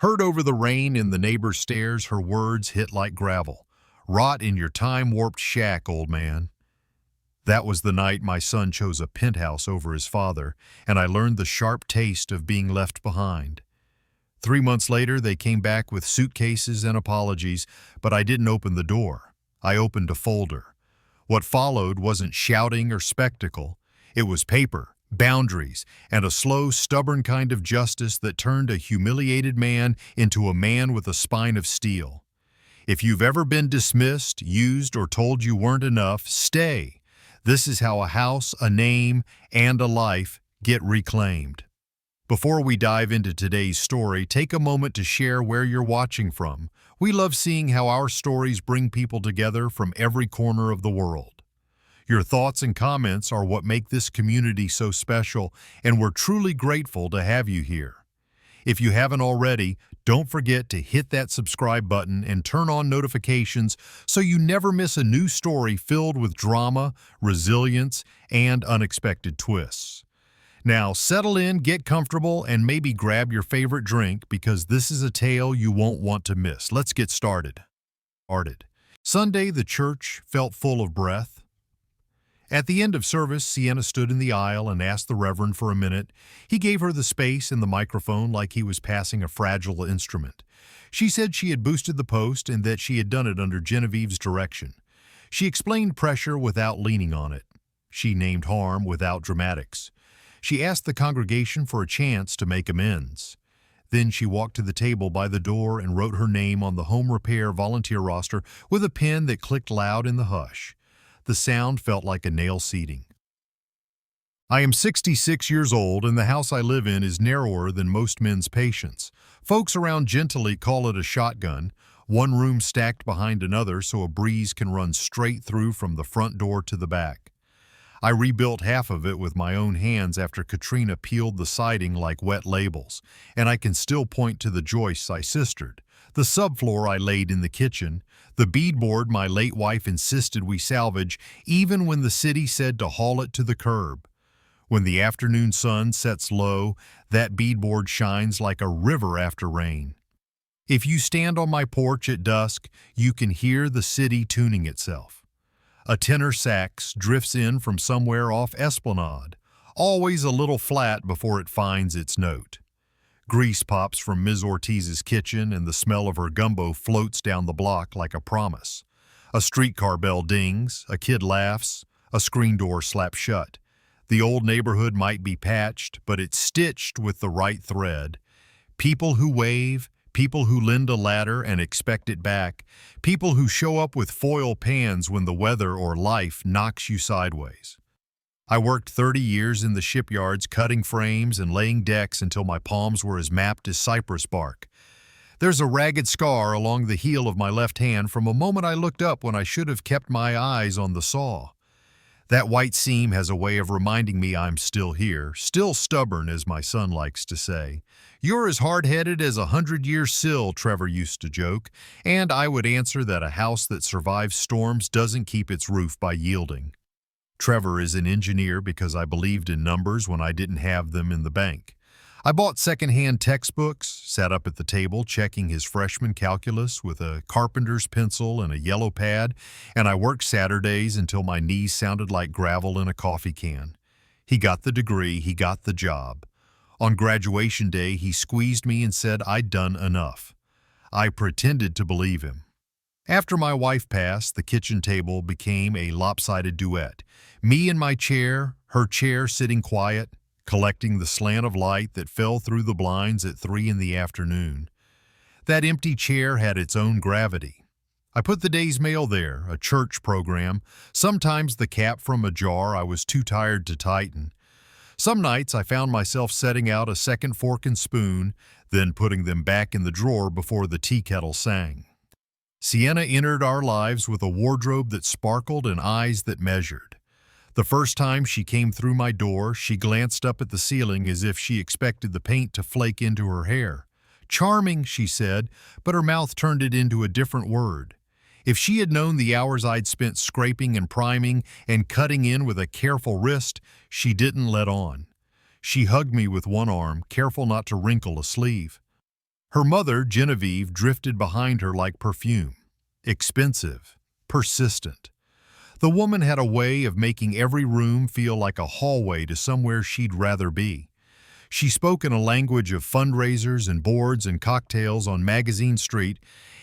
Heard over the rain in the neighbor's stairs, her words hit like gravel. Rot in your time-warped shack, old man. That was the night my son chose a penthouse over his father, and I learned the sharp taste of being left behind. 3 months later, they came back with suitcases and apologies, but I didn't open the door. I opened a folder. What followed wasn't shouting or spectacle. It was paper, boundaries, and a slow, stubborn kind of justice that turned a humiliated man into a man with a spine of steel. If you've ever been dismissed, used, or told you weren't enough, stay. This is how a house, a name, and a life get reclaimed. Before we dive into today's story, take a moment to share where you're watching from. We love seeing how our stories bring people together from every corner of the world. Your thoughts and comments are what make this community so special, and we're truly grateful to have you here. If you haven't already, don't forget to hit that subscribe button and turn on notifications so you never miss a new story filled with drama, resilience, and unexpected twists. Now, settle in, get comfortable, and maybe grab your favorite drink because this is a tale you won't want to miss. Let's get started. Sunday, the church felt full of breath. At the end of service, Sienna stood in the aisle and asked the Reverend for a minute. He gave her the space and the microphone like he was passing a fragile instrument. She said she had boosted the post and that she had done it under Genevieve's direction. She explained pressure without leaning on it. She named harm without dramatics. She asked the congregation for a chance to make amends. Then she walked to the table by the door and wrote her name on the home repair volunteer roster with a pen that clicked loud in the hush. The sound felt like a nail seating. I am 66 years old, and the house I live in is narrower than most men's patience. Folks around gently call it a shotgun, one room stacked behind another so a breeze can run straight through from the front door to the back. I rebuilt half of it with my own hands after Katrina peeled the siding like wet labels, and I can still point to the joists I sistered, the subfloor I laid in the kitchen, the beadboard my late wife insisted we salvage even when the city said to haul it to the curb. When the afternoon sun sets low, that beadboard shines like a river after rain. If you stand on my porch at dusk, you can hear the city tuning itself. A tenor sax drifts in from somewhere off Esplanade, always a little flat before it finds its note. Grease pops from Ms. Ortiz's kitchen and the smell of her gumbo floats down the block like a promise. A streetcar bell dings, a kid laughs, a screen door slaps shut. The old neighborhood might be patched, but it's stitched with the right thread. People who wave, people who lend a ladder and expect it back, people who show up with foil pans when the weather or life knocks you sideways. I worked 30 years in the shipyards cutting frames and laying decks until my palms were as mapped as cypress bark. There's a ragged scar along the heel of my left hand from a moment I looked up when I should have kept my eyes on the saw. That white seam has a way of reminding me I'm still here, still stubborn, as my son likes to say. You're as hard-headed as a 100-year sill, Trevor used to joke, and I would answer that a house that survives storms doesn't keep its roof by yielding. Trevor is an engineer because I believed in numbers when I didn't have them in the bank. I bought secondhand textbooks, sat up at the table checking his freshman calculus with a carpenter's pencil and a yellow pad, and I worked Saturdays until my knees sounded like gravel in a coffee can. He got the degree, he got the job. On graduation day, he squeezed me and said I'd done enough. I pretended to believe him. After my wife passed, the kitchen table became a lopsided duet. Me in my chair, her chair sitting quiet, collecting the slant of light that fell through the blinds at 3 in the afternoon. That empty chair had its own gravity. I put the day's mail there, a church program, sometimes the cap from a jar I was too tired to tighten. Some nights I found myself setting out a second fork and spoon, then putting them back in the drawer before the tea kettle sang. Sienna entered our lives with a wardrobe that sparkled and eyes that measured. The first time she came through my door, she glanced up at the ceiling as if she expected the paint to flake into her hair. Charming, she said, but her mouth turned it into a different word. If she had known the hours I'd spent scraping and priming and cutting in with a careful wrist, she didn't let on. She hugged me with one arm, careful not to wrinkle a sleeve. Her mother, Genevieve, drifted behind her like perfume. Expensive, persistent. The woman had a way of making every room feel like a hallway to somewhere she'd rather be. She spoke in a language of fundraisers and boards and cocktails on Magazine Street,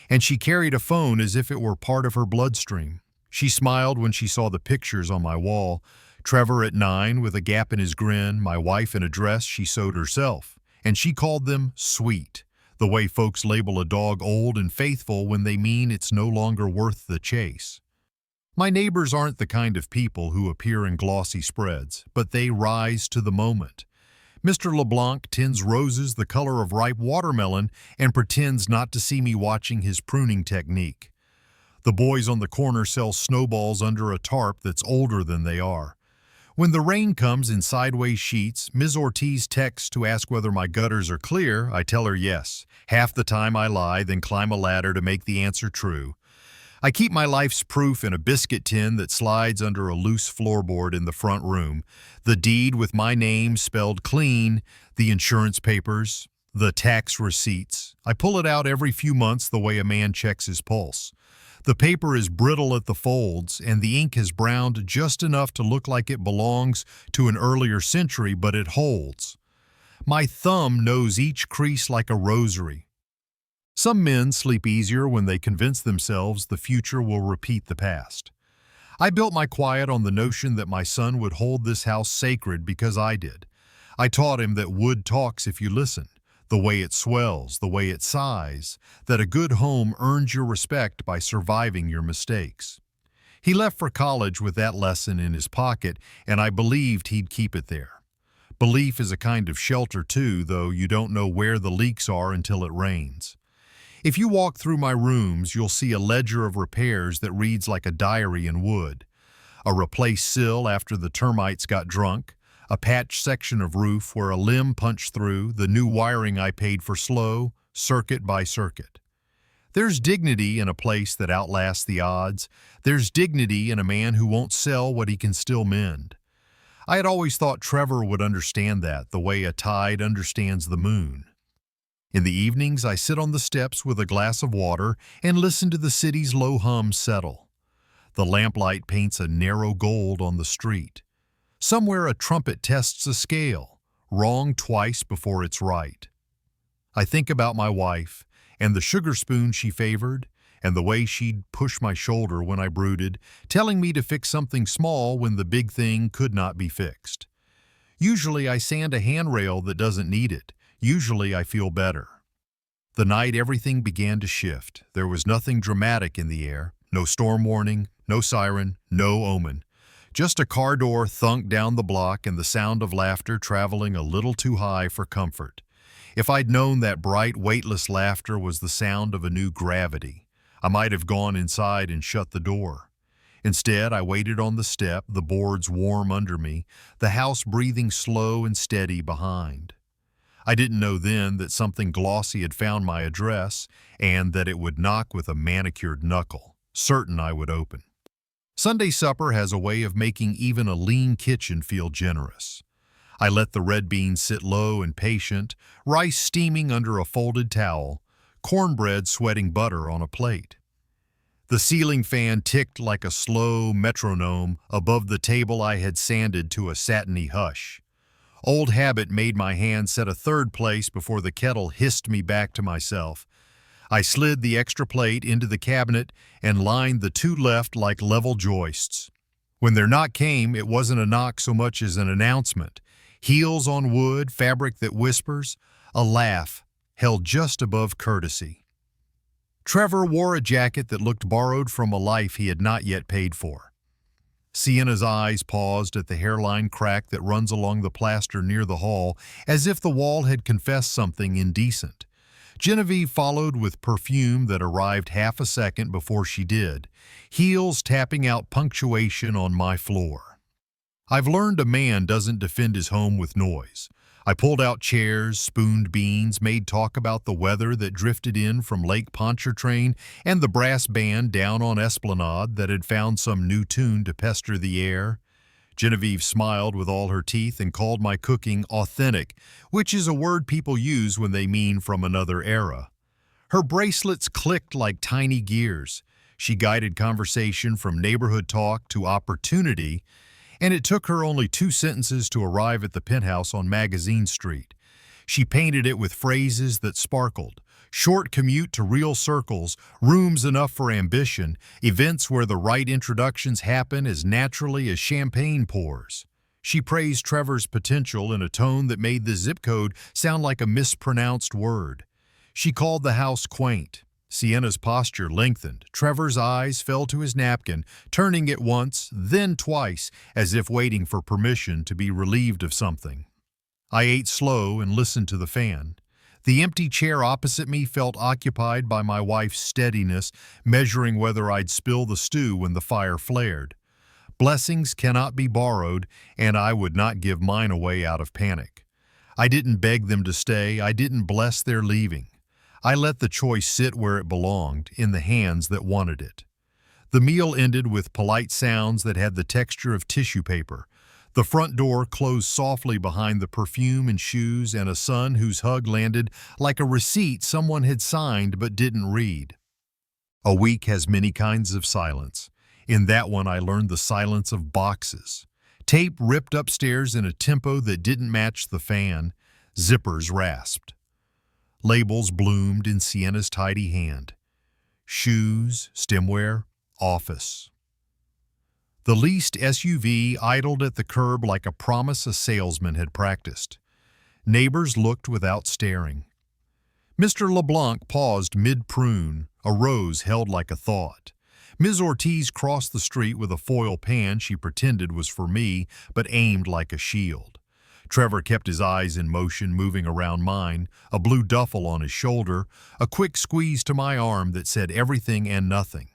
and she carried a phone as if it were part of her bloodstream. She smiled when she saw the pictures on my wall. Trevor at 9 with a gap in his grin, my wife in a dress she sewed herself, and she called them sweet, the way folks label a dog old and faithful when they mean it's no longer worth the chase. My neighbors aren't the kind of people who appear in glossy spreads, but they rise to the moment. Mr. LeBlanc tends roses the color of ripe watermelon and pretends not to see me watching his pruning technique. The boys on the corner sell snowballs under a tarp that's older than they are. When the rain comes in sideways sheets, Ms. Ortiz texts to ask whether my gutters are clear. I tell her yes. Half the time I lie, then climb a ladder to make the answer true. I keep my life's proof in a biscuit tin that slides under a loose floorboard in the front room, the deed with my name spelled clean, the insurance papers, the tax receipts. I pull it out every few months the way a man checks his pulse. The paper is brittle at the folds, and the ink has browned just enough to look like it belongs to an earlier century, but it holds. My thumb knows each crease like a rosary. Some men sleep easier when they convince themselves the future will repeat the past. I built my quiet on the notion that my son would hold this house sacred because I did. I taught him that wood talks if you listen, the way it swells, the way it sighs, that a good home earns your respect by surviving your mistakes. He left for college with that lesson in his pocket, and I believed he'd keep it there. Belief is a kind of shelter too, though you don't know where the leaks are until it rains. If you walk through my rooms, you'll see a ledger of repairs that reads like a diary in wood. A replaced sill after the termites got drunk, a patched section of roof where a limb punched through, the new wiring I paid for slow, circuit by circuit. There's dignity in a place that outlasts the odds. There's dignity in a man who won't sell what he can still mend. I had always thought Trevor would understand that, the way a tide understands the moon. In the evenings, I sit on the steps with a glass of water and listen to the city's low hum settle. The lamplight paints a narrow gold on the street. Somewhere a trumpet tests a scale, wrong twice before it's right. I think about my wife, and the sugar spoon she favored, and the way she'd push my shoulder when I brooded, telling me to fix something small when the big thing could not be fixed. Usually I sand a handrail that doesn't need it. Usually I feel better. The night everything began to shift. There was nothing dramatic in the air. No storm warning, no siren, no omen. Just a car door thunked down the block and the sound of laughter traveling a little too high for comfort. If I'd known that bright, weightless laughter was the sound of a new gravity, I might have gone inside and shut the door. Instead, I waited on the step, the boards warm under me, the house breathing slow and steady behind. I didn't know then that something glossy had found my address and that it would knock with a manicured knuckle, certain I would open. Sunday supper has a way of making even a lean kitchen feel generous. I let the red beans sit low and patient, rice steaming under a folded towel, cornbread sweating butter on a plate. The ceiling fan ticked like a slow metronome above the table I had sanded to a satiny hush. Old habit made my hand set a third place before the kettle hissed me back to myself. I slid the extra plate into the cabinet and lined the two left like level joists. When their knock came, it wasn't a knock so much as an announcement. Heels on wood, fabric that whispers, a laugh held just above courtesy. Trevor wore a jacket that looked borrowed from a life he had not yet paid for. Sienna's eyes paused at the hairline crack that runs along the plaster near the hall, as if the wall had confessed something indecent. Genevieve followed with perfume that arrived half a second before she did, heels tapping out punctuation on my floor. I've learned a man doesn't defend his home with noise. I pulled out chairs, spooned beans, made talk about the weather that drifted in from Lake Pontchartrain and the brass band down on Esplanade that had found some new tune to pester the air. Genevieve smiled with all her teeth and called my cooking authentic, which is a word people use when they mean from another era. Her bracelets clicked like tiny gears. She guided conversation from neighborhood talk to opportunity, and it took her only 2 sentences to arrive at the penthouse on Magazine Street. She painted it with phrases that sparkled. Short commute to real circles, rooms enough for ambition, events where the right introductions happen as naturally as champagne pours. She praised Trevor's potential in a tone that made the zip code sound like a mispronounced word. She called the house quaint. Sienna's posture lengthened. Trevor's eyes fell to his napkin, turning it once, then twice, as if waiting for permission to be relieved of something. I ate slow and listened to the fan. The empty chair opposite me felt occupied by my wife's steadiness, measuring whether I'd spill the stew when the fire flared. Blessings cannot be borrowed, and I would not give mine away out of panic. I didn't beg them to stay. I didn't bless their leaving. I let the choice sit where it belonged, in the hands that wanted it. The meal ended with polite sounds that had the texture of tissue paper. The front door closed softly behind the perfume and shoes and a son whose hug landed like a receipt someone had signed but didn't read. A week has many kinds of silence. In that one I learned the silence of boxes. Tape ripped upstairs in a tempo that didn't match the fan. Zippers rasped. Labels bloomed in Sienna's tidy hand. Shoes, stemware, office. The leased SUV idled at the curb like a promise a salesman had practiced. Neighbors looked without staring. Mr. LeBlanc paused mid-prune, a rose held like a thought. Ms. Ortiz crossed the street with a foil pan she pretended was for me, but aimed like a shield. Trevor kept his eyes in motion, moving around mine, a blue duffel on his shoulder, a quick squeeze to my arm that said everything and nothing.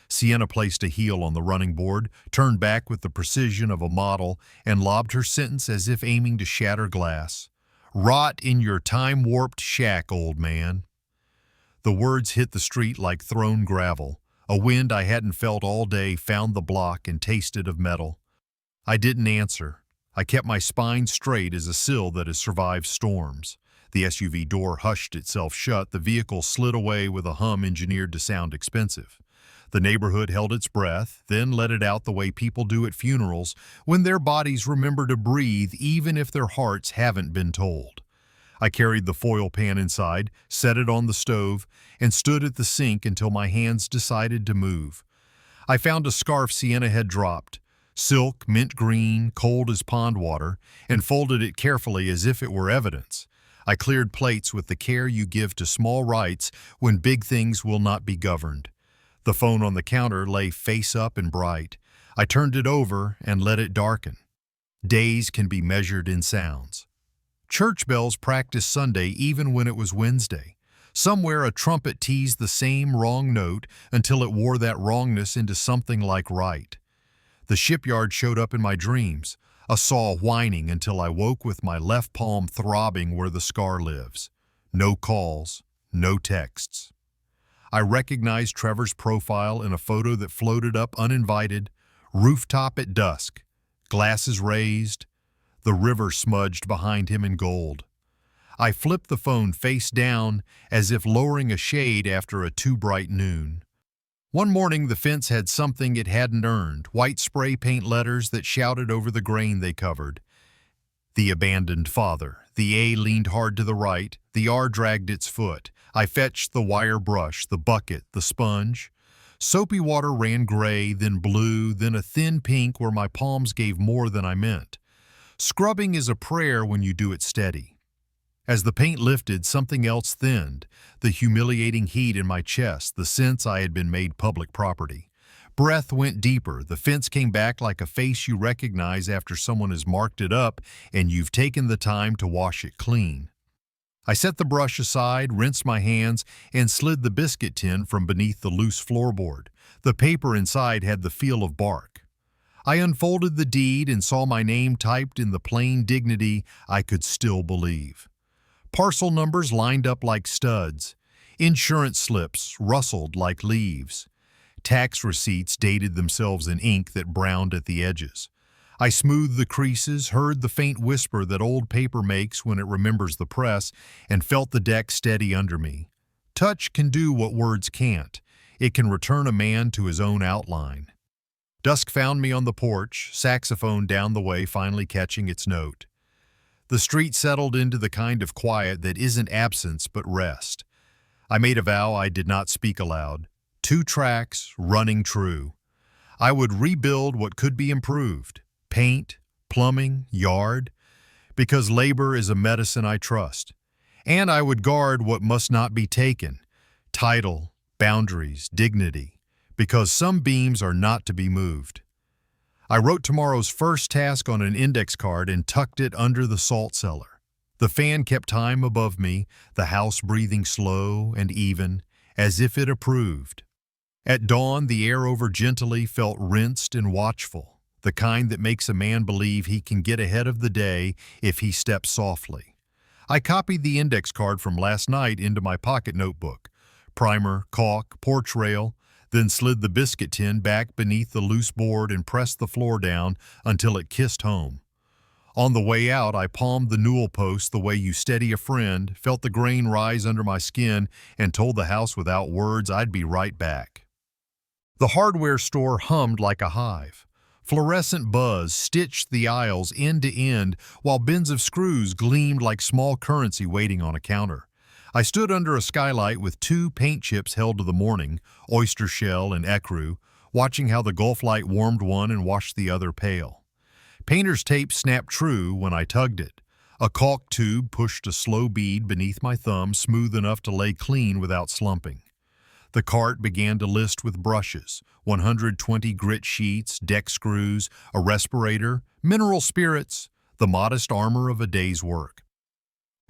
Sienna placed a heel on the running board, turned back with the precision of a model, and lobbed her sentence as if aiming to shatter glass. "Rot in your time-warped shack, old man." The words hit the street like thrown gravel. A wind I hadn't felt all day found the block and tasted of metal. I didn't answer. I kept my spine straight as a sill that has survived storms. The SUV door hushed itself shut. The vehicle slid away with a hum engineered to sound expensive. The neighborhood held its breath, then let it out the way people do at funerals when their bodies remember to breathe even if their hearts haven't been told. I carried the foil pan inside, set it on the stove, and stood at the sink until my hands decided to move. I found a scarf Sienna had dropped, silk, mint green, cold as pond water, and folded it carefully as if it were evidence. I cleared plates with the care you give to small rights when big things will not be governed. The phone on the counter lay face up and bright. I turned it over and let it darken. Days can be measured in sounds. Church bells practiced Sunday even when it was Wednesday. Somewhere a trumpet teased the same wrong note until it wore that wrongness into something like right. The shipyard showed up in my dreams, a saw whining until I woke with my left palm throbbing where the scar lives. No calls, no texts. I recognized Trevor's profile in a photo that floated up uninvited, rooftop at dusk, glasses raised, the river smudged behind him in gold. I flipped the phone face down as if lowering a shade after a too bright noon. One morning the fence had something it hadn't earned, white spray paint letters that shouted over the grain they covered. The abandoned father. The A leaned hard to the right, the R dragged its foot. I fetched the wire brush, the bucket, the sponge. Soapy water ran gray, then blue, then a thin pink where my palms gave more than I meant. Scrubbing is a prayer when you do it steady. As the paint lifted, something else thinned, the humiliating heat in my chest, the sense I had been made public property. Breath went deeper. The fence came back like a face you recognize after someone has marked it up and you've taken the time to wash it clean. I set the brush aside, rinsed my hands, and slid the biscuit tin from beneath the loose floorboard. The paper inside had the feel of bark. I unfolded the deed and saw my name typed in the plain dignity I could still believe. Parcel numbers lined up like studs. Insurance slips rustled like leaves. Tax receipts dated themselves in ink that browned at the edges. I smoothed the creases, heard the faint whisper that old paper makes when it remembers the press, and felt the deck steady under me. Touch can do what words can't. It can return a man to his own outline. Dusk found me on the porch, saxophone down the way finally catching its note. The street settled into the kind of quiet that isn't absence but rest. I made a vow I did not speak aloud. 2 tracks, running true. I would rebuild what could be improved. Paint, plumbing, yard. Because labor is a medicine I trust. And I would guard what must not be taken. Title, boundaries, dignity. Because some beams are not to be moved. I wrote tomorrow's first task on an index card and tucked it under the salt cellar. The fan kept time above me, the house breathing slow and even, as if it approved. At dawn, the air over gently felt rinsed and watchful, the kind that makes a man believe he can get ahead of the day if he steps softly. I copied the index card from last night into my pocket notebook. Primer, caulk, porch rail, then slid the biscuit tin back beneath the loose board and pressed the floor down until it kissed home. On the way out, I palmed the newel post the way you steady a friend, felt the grain rise under my skin, and told the house without words I'd be right back. The hardware store hummed like a hive. Fluorescent buzz stitched the aisles end to end, while bins of screws gleamed like small currency waiting on a counter. I stood under a skylight with 2 paint chips held to the morning, oyster shell and ecru, watching how the Gulf light warmed one and washed the other pale. Painter's tape snapped true when I tugged it. A caulk tube pushed a slow bead beneath my thumb, smooth enough to lay clean without slumping. The cart began to list with brushes, 120 grit sheets, deck screws, a respirator, mineral spirits, the modest armor of a day's work.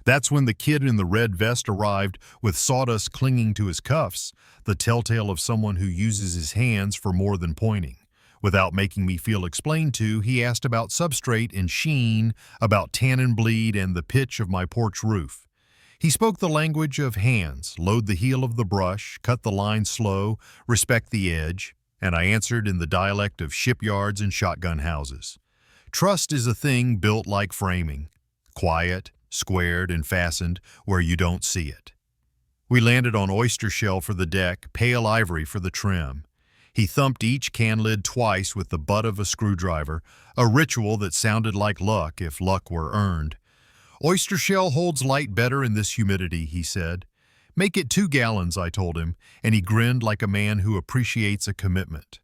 That's when the kid in the red vest arrived with sawdust clinging to his cuffs, the telltale of someone who uses his hands for more than pointing. Without making me feel explained to, he asked about substrate and sheen, about tannin bleed and the pitch of my porch roof. He spoke the language of hands, load the heel of the brush, cut the line slow, respect the edge, and I answered in the dialect of shipyards and shotgun houses. Trust is a thing built like framing, quiet, squared and fastened where you don't see it. We landed on oyster shell for the deck, pale ivory for the trim. He thumped each can lid twice with the butt of a screwdriver, a ritual that sounded like luck if luck were earned. Oyster shell holds light better in this humidity, he said. Make it 2 gallons, I told him, and he grinned like a man who appreciates a commitment.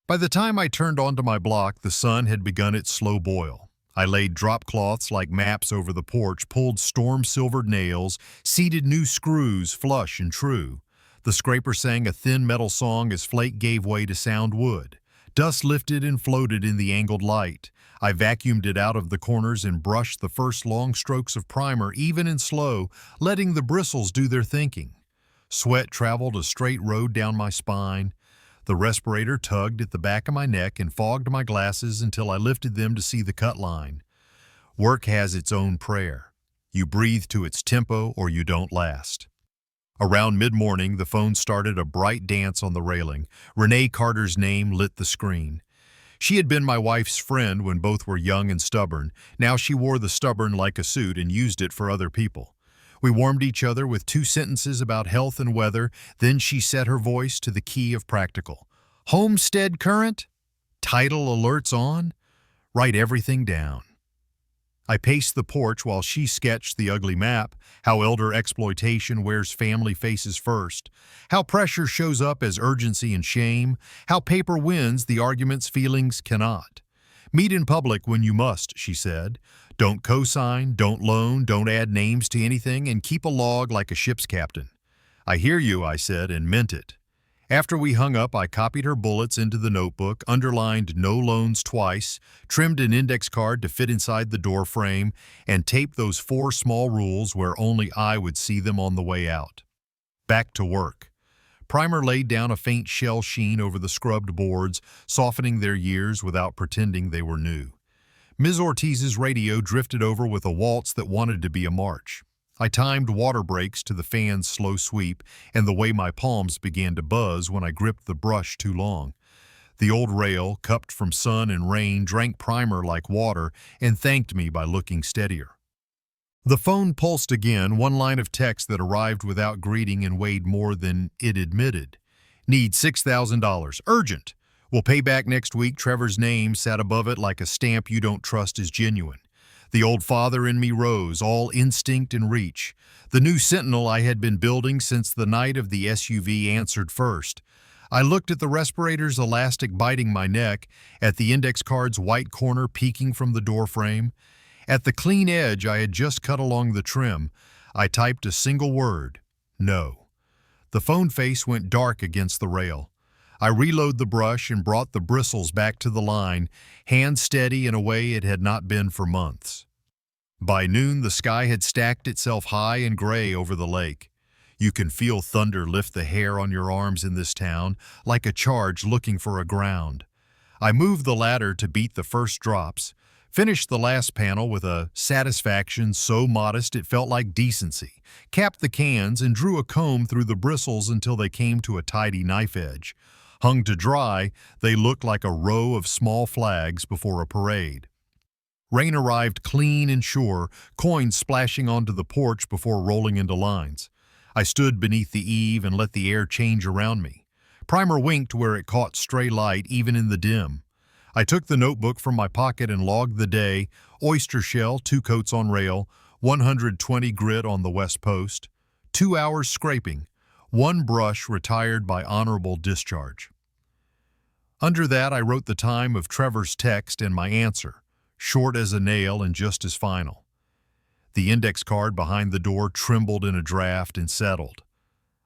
By the time I turned onto my block, the sun had begun its slow boil. I laid drop cloths like maps over the porch, pulled storm-silvered nails, seated new screws flush and true. The scraper sang a thin metal song as flake gave way to sound wood. Dust lifted and floated in the angled light. I vacuumed it out of the corners and brushed the first long strokes of primer, even and slow, letting the bristles do their thinking. Sweat traveled a straight road down my spine. The respirator tugged at the back of my neck and fogged my glasses until I lifted them to see the cut line. Work has its own prayer. You breathe to its tempo or you don't last. Around mid-morning, the phone started a bright dance on the railing. Renee Carter's name lit the screen. She had been my wife's friend when both were young and stubborn. Now she wore the stubborn like a suit and used it for other people. We warmed each other with 2 sentences about health and weather, then she set her voice to the key of practical. Homestead current? Tidal alerts on? Write everything down. I paced the porch while she sketched the ugly map, how elder exploitation wears family faces first, how pressure shows up as urgency and shame, how paper wins the argument's feelings cannot. Meet in public when you must, she said. Don't co-sign, don't loan, don't add names to anything, and keep a log like a ship's captain. I hear you, I said, and meant it. After we hung up, I copied her bullets into the notebook, underlined no loans twice, trimmed an index card to fit inside the door frame, and taped those 4 small rules where only I would see them on the way out. Back to work. Primer laid down a faint shell sheen over the scrubbed boards, softening their years without pretending they were new. Ms. Ortiz's radio drifted over with a waltz that wanted to be a march. I timed water breaks to the fan's slow sweep and the way my palms began to buzz when I gripped the brush too long. The old rail, cupped from sun and rain, drank primer like water and thanked me by looking steadier. The phone pulsed again, one line of text that arrived without greeting and weighed more than it admitted. Need $6,000. Urgent. Will pay back next week. Trevor's name sat above it like a stamp you don't trust is genuine. The old father in me rose, all instinct and reach. The new sentinel I had been building since the night of the SUV answered first. I looked at the respirator's elastic biting my neck, at the index card's white corner peeking from the doorframe. At the clean edge I had just cut along the trim, I typed a single word: no. The phone face went dark against the rail. I reloaded the brush and brought the bristles back to the line, hand steady in a way it had not been for months. By noon, the sky had stacked itself high and gray over the lake. You can feel thunder lift the hair on your arms in this town, like a charge looking for a ground. I moved the ladder to beat the first drops, finished the last panel with a satisfaction so modest it felt like decency, capped the cans and drew a comb through the bristles until they came to a tidy knife edge. Hung to dry, they looked like a row of small flags before a parade. Rain arrived clean and sure, coins splashing onto the porch before rolling into lines. I stood beneath the eave and let the air change around me. Primer winked where it caught stray light, even in the dim. I took the notebook from my pocket and logged the day: oyster shell, 2 coats on rail, 120 grit on the west post, 2 hours scraping, 1 brush retired by honorable discharge. Under that I wrote the time of Trevor's text and my answer, short as a nail and just as final. The index card behind the door trembled in a draft and settled.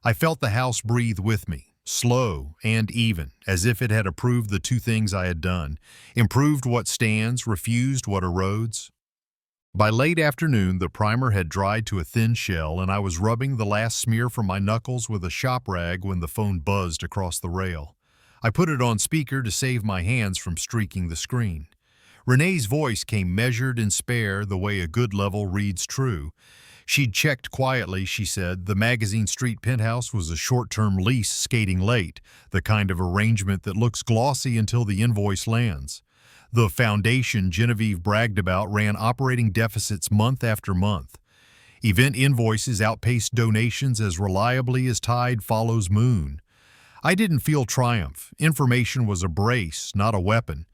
I felt the house breathe with me, slow and even, as if it had approved the 2 things I had done, improved what stands, refused what erodes. By late afternoon, the primer had dried to a thin shell, and I was rubbing the last smear from my knuckles with a shop rag when the phone buzzed across the rail. I put it on speaker to save my hands from streaking the screen. Renee's voice came measured and spare, the way a good level reads true. She'd checked quietly, she said. The Magazine Street penthouse was a short-term lease skating late, the kind of arrangement that looks glossy until the invoice lands. The foundation Genevieve bragged about ran operating deficits month after month. Event invoices outpaced donations as reliably as tide follows moon. I didn't feel triumph. Information was a brace, not a weapon.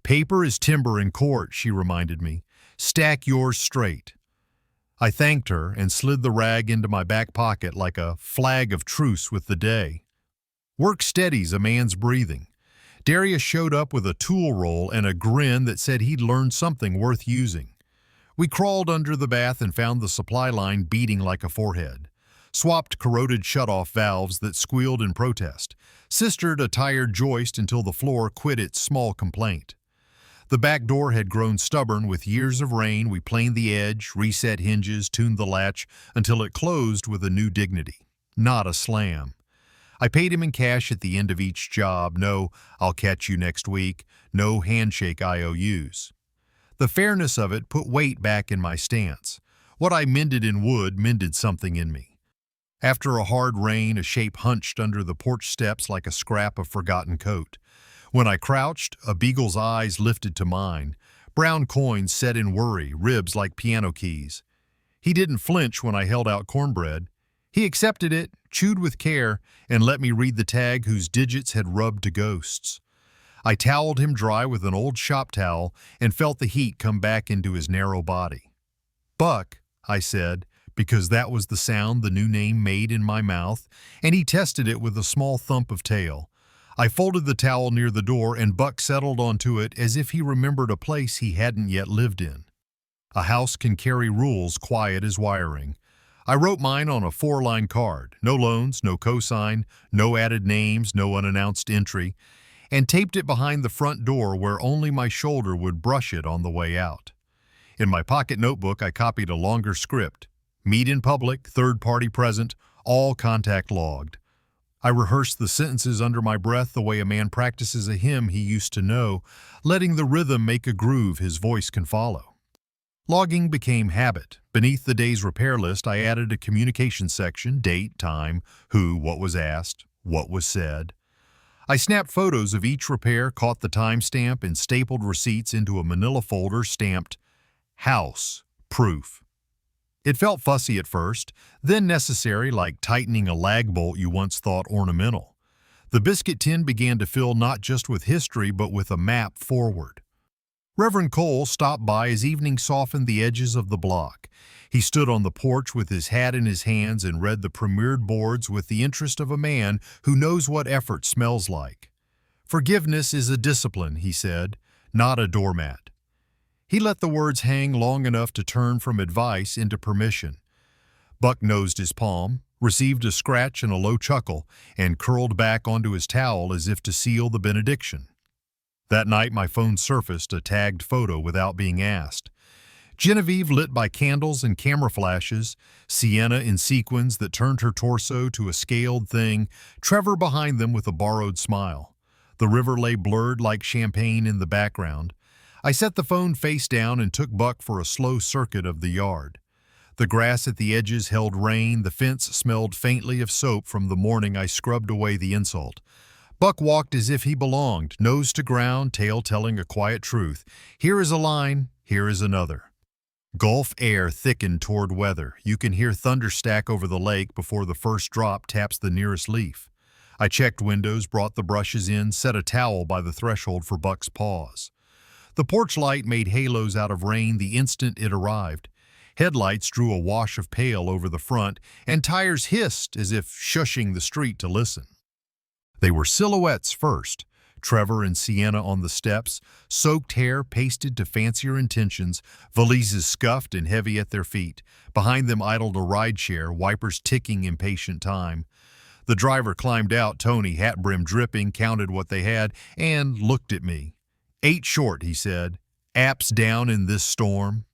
Paper is timber in court, she reminded me. Stack yours straight. I thanked her and slid the rag into my back pocket like a flag of truce with the day. Work steadies a man's breathing. Darius showed up with a tool roll and a grin that said he'd learned something worth using. We crawled under the bath and found the supply line beating like a forehead. Swapped corroded shutoff valves that squealed in protest. Sistered a tired joist until the floor quit its small complaint. The back door had grown stubborn with years of rain. We planed the edge, reset hinges, tuned the latch until it closed with a new dignity. Not a slam. I paid him in cash at the end of each job. No, I'll catch you next week. No handshake IOUs. The fairness of it put weight back in my stance. What I mended in wood mended something in me. After a hard rain, a shape hunched under the porch steps like a scrap of forgotten coat. When I crouched, a beagle's eyes lifted to mine. Brown coins set in worry, ribs like piano keys. He didn't flinch when I held out cornbread. He accepted it, chewed with care, and let me read the tag whose digits had rubbed to ghosts. I toweled him dry with an old shop towel and felt the heat come back into his narrow body. Buck, I said, because that was the sound the new name made in my mouth, and he tested it with a small thump of tail. I folded the towel near the door, and Buck settled onto it as if he remembered a place he hadn't yet lived in. A house can carry rules quiet as wiring. I wrote mine on a 4-line card, no loans, no cosign, no added names, no unannounced entry, and taped it behind the front door where only my shoulder would brush it on the way out. In my pocket notebook, I copied a longer script. Meet in public, third party present, all contact logged. I rehearsed the sentences under my breath the way a man practices a hymn he used to know, letting the rhythm make a groove his voice can follow. Logging became habit. Beneath the day's repair list, I added a communication section: date, time, who, what was asked, what was said. I snapped photos of each repair, caught the timestamp, and stapled receipts into a manila folder stamped House Proof. It felt fussy at first, then necessary, like tightening a lag bolt you once thought ornamental. The biscuit tin began to fill not just with history, but with a map forward. Reverend Cole stopped by as evening softened the edges of the block. He stood on the porch with his hat in his hands and read the premiered boards with the interest of a man who knows what effort smells like. Forgiveness is a discipline, he said, not a doormat. He let the words hang long enough to turn from advice into permission. Buck nosed his palm, received a scratch and a low chuckle, and curled back onto his towel as if to seal the benediction. That night my phone surfaced a tagged photo without being asked. Genevieve lit by candles and camera flashes, Sienna in sequins that turned her torso to a scaled thing, Trevor behind them with a borrowed smile. The river lay blurred like champagne in the background. I set the phone face down and took Buck for a slow circuit of the yard. The grass at the edges held rain, the fence smelled faintly of soap from the morning I scrubbed away the insult. Buck walked as if he belonged, nose to ground, tail telling a quiet truth. Here is a line, here is another. Gulf air thickened toward weather. You can hear thunder stack over the lake before the first drop taps the nearest leaf. I checked windows, brought the brushes in, set a towel by the threshold for Buck's paws. The porch light made halos out of rain the instant it arrived. Headlights drew a wash of pale over the front, and tires hissed as if shushing the street to listen. They were silhouettes first. Trevor and Sienna on the steps, soaked hair pasted to fancier intentions, valises scuffed and heavy at their feet. Behind them idled a rideshare, wipers ticking impatient time. The driver climbed out, Tony, hat brim dripping, counted what they had, and looked at me. 8 short, he said. Apps down in this storm.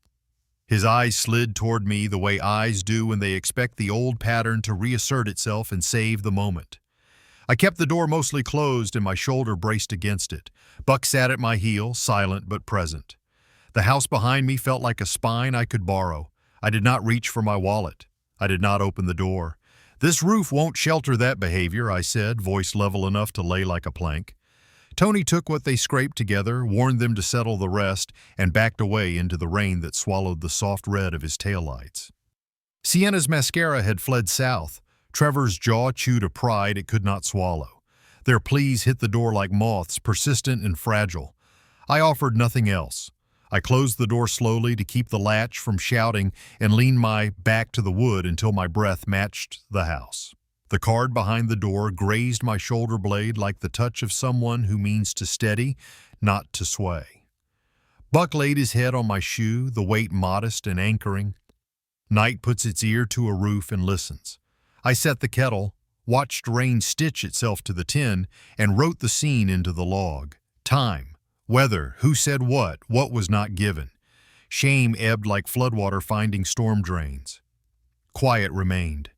His eyes slid toward me the way eyes do when they expect the old pattern to reassert itself and save the moment. I kept the door mostly closed and my shoulder braced against it. Buck sat at my heel, silent but present. The house behind me felt like a spine I could borrow. I did not reach for my wallet. I did not open the door. This roof won't shelter that behavior, I said, voice level enough to lay like a plank. Tony took what they scraped together, warned them to settle the rest, and backed away into the rain that swallowed the soft red of his taillights. Sienna's mascara had fled south. Trevor's jaw chewed a pride it could not swallow. Their pleas hit the door like moths, persistent and fragile. I offered nothing else. I closed the door slowly to keep the latch from shouting and leaned my back to the wood until my breath matched the house. The card behind the door grazed my shoulder blade like the touch of someone who means to steady, not to sway. Buck laid his head on my shoe, the weight modest and anchoring. Night puts its ear to a roof and listens. I set the kettle, watched rain stitch itself to the tin, and wrote the scene into the log. Time, weather, who said what was not given. Shame ebbed like floodwater finding storm drains. Quiet remained.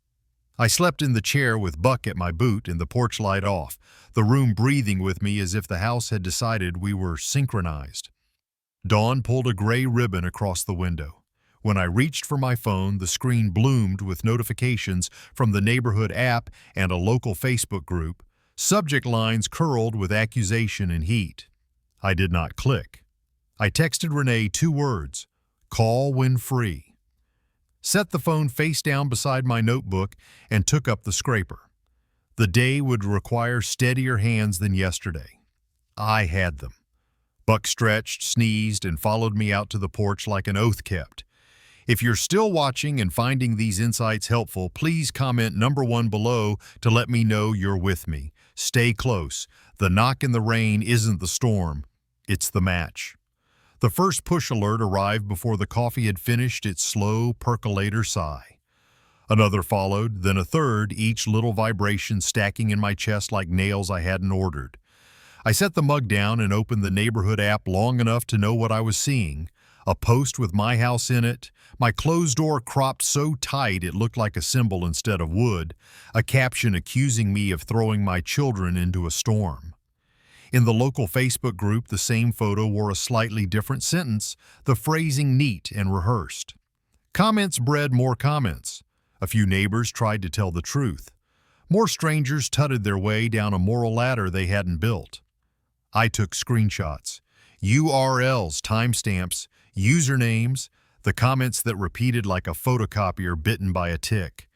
I slept in the chair with Buck at my boot and the porch light off, the room breathing with me as if the house had decided we were synchronized. Dawn pulled a gray ribbon across the window. When I reached for my phone, the screen bloomed with notifications from the neighborhood app and a local Facebook group. Subject lines curled with accusation and heat. I did not click. I texted Renee 2 words, call when free. Set the phone face down beside my notebook and took up the scraper. The day would require steadier hands than yesterday. I had them. Buck stretched, sneezed, and followed me out to the porch like an oath kept. If you're still watching and finding these insights helpful, please comment number 1 below to let me know you're with me. Stay close. The knock in the rain isn't the storm, it's the match. The first push alert arrived before the coffee had finished its slow percolator sigh. Another followed, then a third, each little vibration stacking in my chest like nails I hadn't ordered. I set the mug down and opened the neighborhood app long enough to know what I was seeing. A post with my house in it, my closed door cropped so tight it looked like a symbol instead of wood, a caption accusing me of throwing my children into a storm. In the local Facebook group, the same photo wore a slightly different sentence, the phrasing neat and rehearsed. Comments bred more comments. A few neighbors tried to tell the truth. More strangers tutted their way down a moral ladder they hadn't built. I took screenshots, URLs, timestamps, usernames, the comments that repeated like a photocopier bitten by a tick.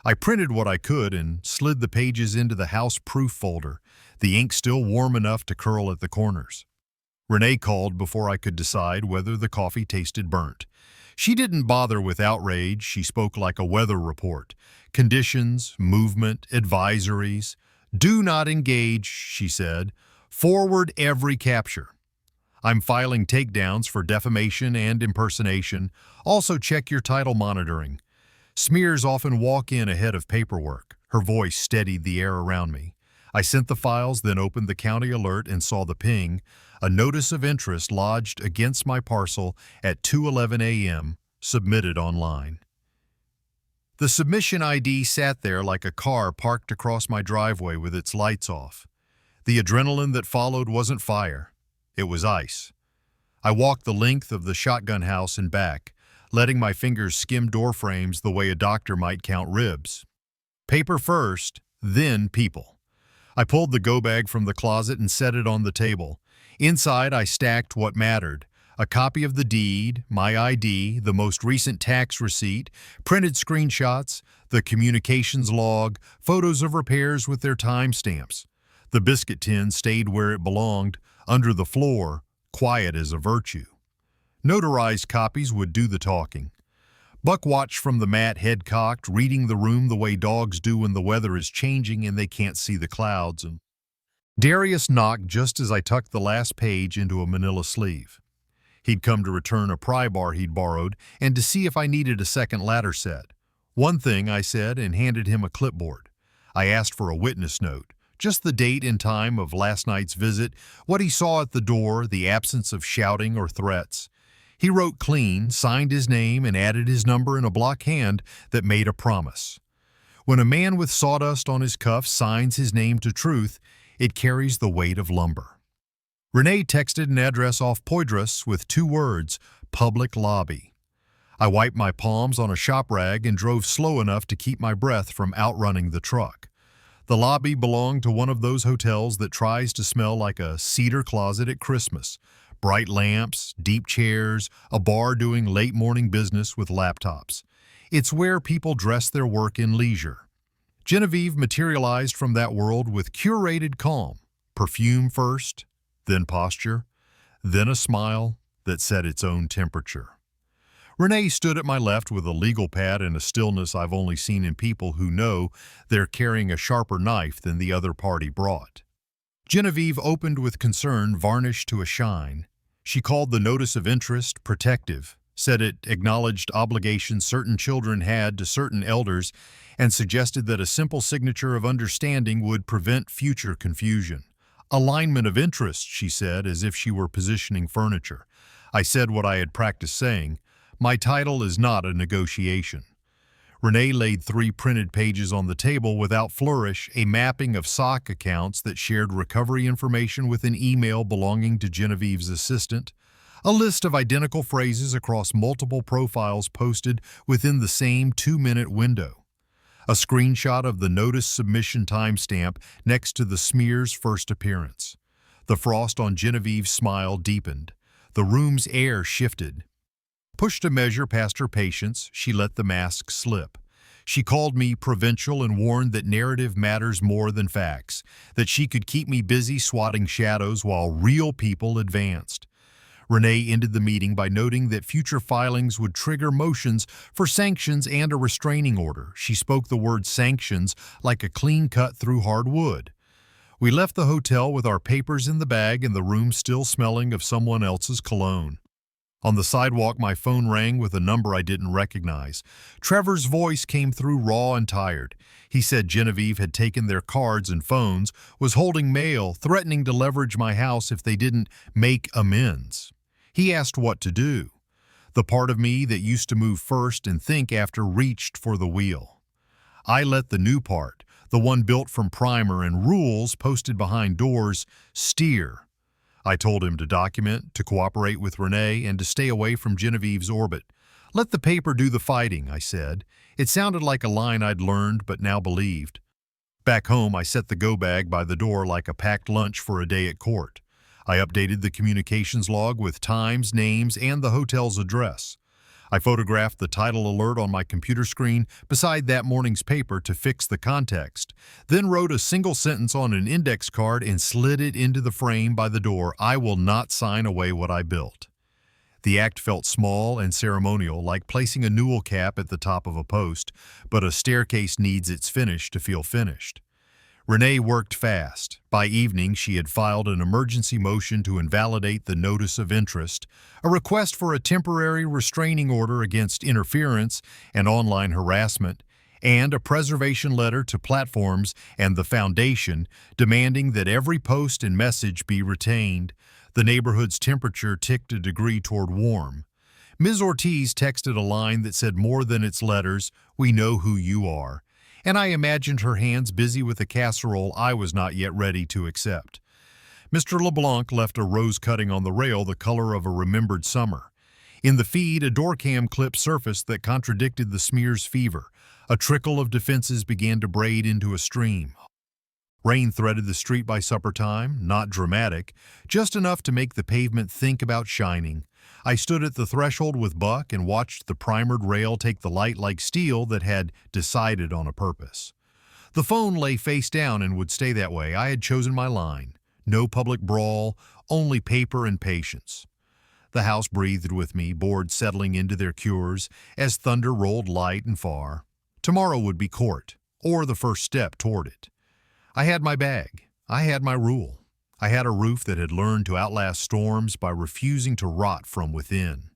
I printed what I could and slid the pages into the house proof folder, the ink still warm enough to curl at the corners. Renee called before I could decide whether the coffee tasted burnt. She didn't bother with outrage, she spoke like a weather report. Conditions, movement, advisories. Do not engage, she said. Forward every capture. I'm filing takedowns for defamation and impersonation. Also check your title monitoring. Smears often walk in ahead of paperwork. Her voice steadied the air around me. I sent the files, then opened the county alert and saw the ping, a notice of interest lodged against my parcel at 2:11 a.m., submitted online. The submission ID sat there like a car parked across my driveway with its lights off. The adrenaline that followed wasn't fire. It was ice. I walked the length of the shotgun house and back, letting my fingers skim door frames the way a doctor might count ribs. Paper first, then people. I pulled the go bag from the closet and set it on the table. Inside, I stacked what mattered: a copy of the deed, my ID, the most recent tax receipt, printed screenshots, the communications log, photos of repairs with their timestamps. The biscuit tin stayed where it belonged, under the floor, quiet as a virtue. Notarized copies would do the talking. Buck watched from the mat, head cocked, reading the room the way dogs do when the weather is changing and they can't see the clouds. And Darius knocked just as I tucked the last page into a manila sleeve. He'd come to return a pry bar he'd borrowed and to see if I needed a second ladder set. One thing, I said, and handed him a clipboard. I asked for a witness note, just the date and time of last night's visit, what he saw at the door, the absence of shouting or threats. He wrote clean, signed his name, and added his number in a block hand that made a promise. When a man with sawdust on his cuffs signs his name to truth, it carries the weight of lumber. Renee texted an address off Poydras with 2 words, public lobby. I wiped my palms on a shop rag and drove slow enough to keep my breath from outrunning the truck. The lobby belonged to one of those hotels that tries to smell like a cedar closet at Christmas. Bright lamps, deep chairs, a bar doing late morning business with laptops. It's where people dress their work in leisure. Genevieve materialized from that world with curated calm, perfume first, then posture, then a smile that set its own temperature. Renee stood at my left with a legal pad and a stillness I've only seen in people who know they're carrying a sharper knife than the other party brought. Genevieve opened with concern varnished to a shine. She called the notice of interest protective, said it acknowledged obligations certain children had to certain elders, and suggested that a simple signature of understanding would prevent future confusion. Alignment of interest, she said, as if she were positioning furniture. I said what I had practiced saying. My title is not a negotiation. Renee laid 3 printed pages on the table without flourish, a mapping of SOC accounts that shared recovery information with an email belonging to Genevieve's assistant, a list of identical phrases across multiple profiles posted within the same 2-minute window, a screenshot of the notice submission timestamp next to the smear's first appearance. The frost on Genevieve's smile deepened. The room's air shifted. Pushed a measure past her patience, she let the mask slip. She called me provincial and warned that narrative matters more than facts, that she could keep me busy swatting shadows while real people advanced. Renee ended the meeting by noting that future filings would trigger motions for sanctions and a restraining order. She spoke the word sanctions like a clean cut through hard wood. We left the hotel with our papers in the bag and the room still smelling of someone else's cologne. On the sidewalk, my phone rang with a number I didn't recognize. Trevor's voice came through raw and tired. He said Genevieve had taken their cards and phones, was holding mail, threatening to leverage my house if they didn't make amends. He asked what to do. The part of me that used to move first and think after reached for the wheel. I let the new part, the one built from primer and rules posted behind doors, steer. I told him to document, to cooperate with Renee, and to stay away from Genevieve's orbit. Let the paper do the fighting, I said. It sounded like a line I'd learned but now believed. Back home, I set the go bag by the door like a packed lunch for a day at court. I updated the communications log with times, names, and the hotel's address. I photographed the title alert on my computer screen beside that morning's paper to fix the context, then wrote a single sentence on an index card and slid it into the frame by the door. I will not sign away what I built. The act felt small and ceremonial, like placing a newel cap at the top of a post, but a staircase needs its finish to feel finished. Renee worked fast. By evening, she had filed an emergency motion to invalidate the notice of interest, a request for a temporary restraining order against interference and online harassment, and a preservation letter to platforms and the foundation demanding that every post and message be retained. The neighborhood's temperature ticked a degree toward warm. Ms. Ortiz texted a line that said more than its letters, "We know who you are," and I imagined her hands busy with a casserole I was not yet ready to accept. Mr. LeBlanc left a rose cutting on the rail the color of a remembered summer. In the feed, a doorcam clip surfaced that contradicted the smear's fever. A trickle of defenses began to braid into a stream. Rain threaded the street by supper time, not dramatic, just enough to make the pavement think about shining. I stood at the threshold with Buck and watched the primered rail take the light like steel that had decided on a purpose. The phone lay face down and would stay that way. I had chosen my line. No public brawl, only paper and patience. The house breathed with me, boards settling into their cures as thunder rolled light and far. Tomorrow would be court, or the first step toward it. I had my bag. I had my rule. I had a roof that had learned to outlast storms by refusing to rot from within.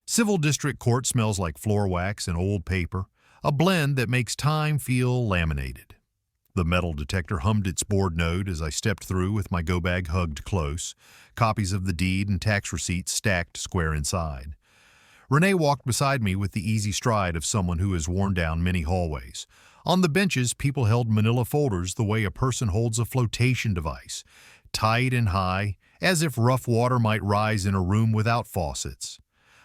Civil District Court smells like floor wax and old paper, a blend that makes time feel laminated. The metal detector hummed its board note as I stepped through with my go bag hugged close, copies of the deed and tax receipts stacked square inside. Renee walked beside me with the easy stride of someone who has worn down many hallways. On the benches, people held manila folders the way a person holds a flotation device, tight and high, as if rough water might rise in a room without faucets.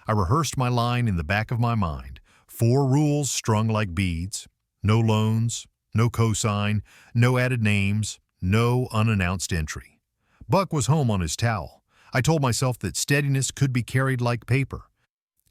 I rehearsed my line in the back of my mind. 4 rules strung like beads. No loans, no cosign, no added names, no unannounced entry. Buck was home on his towel. I told myself that steadiness could be carried like paper.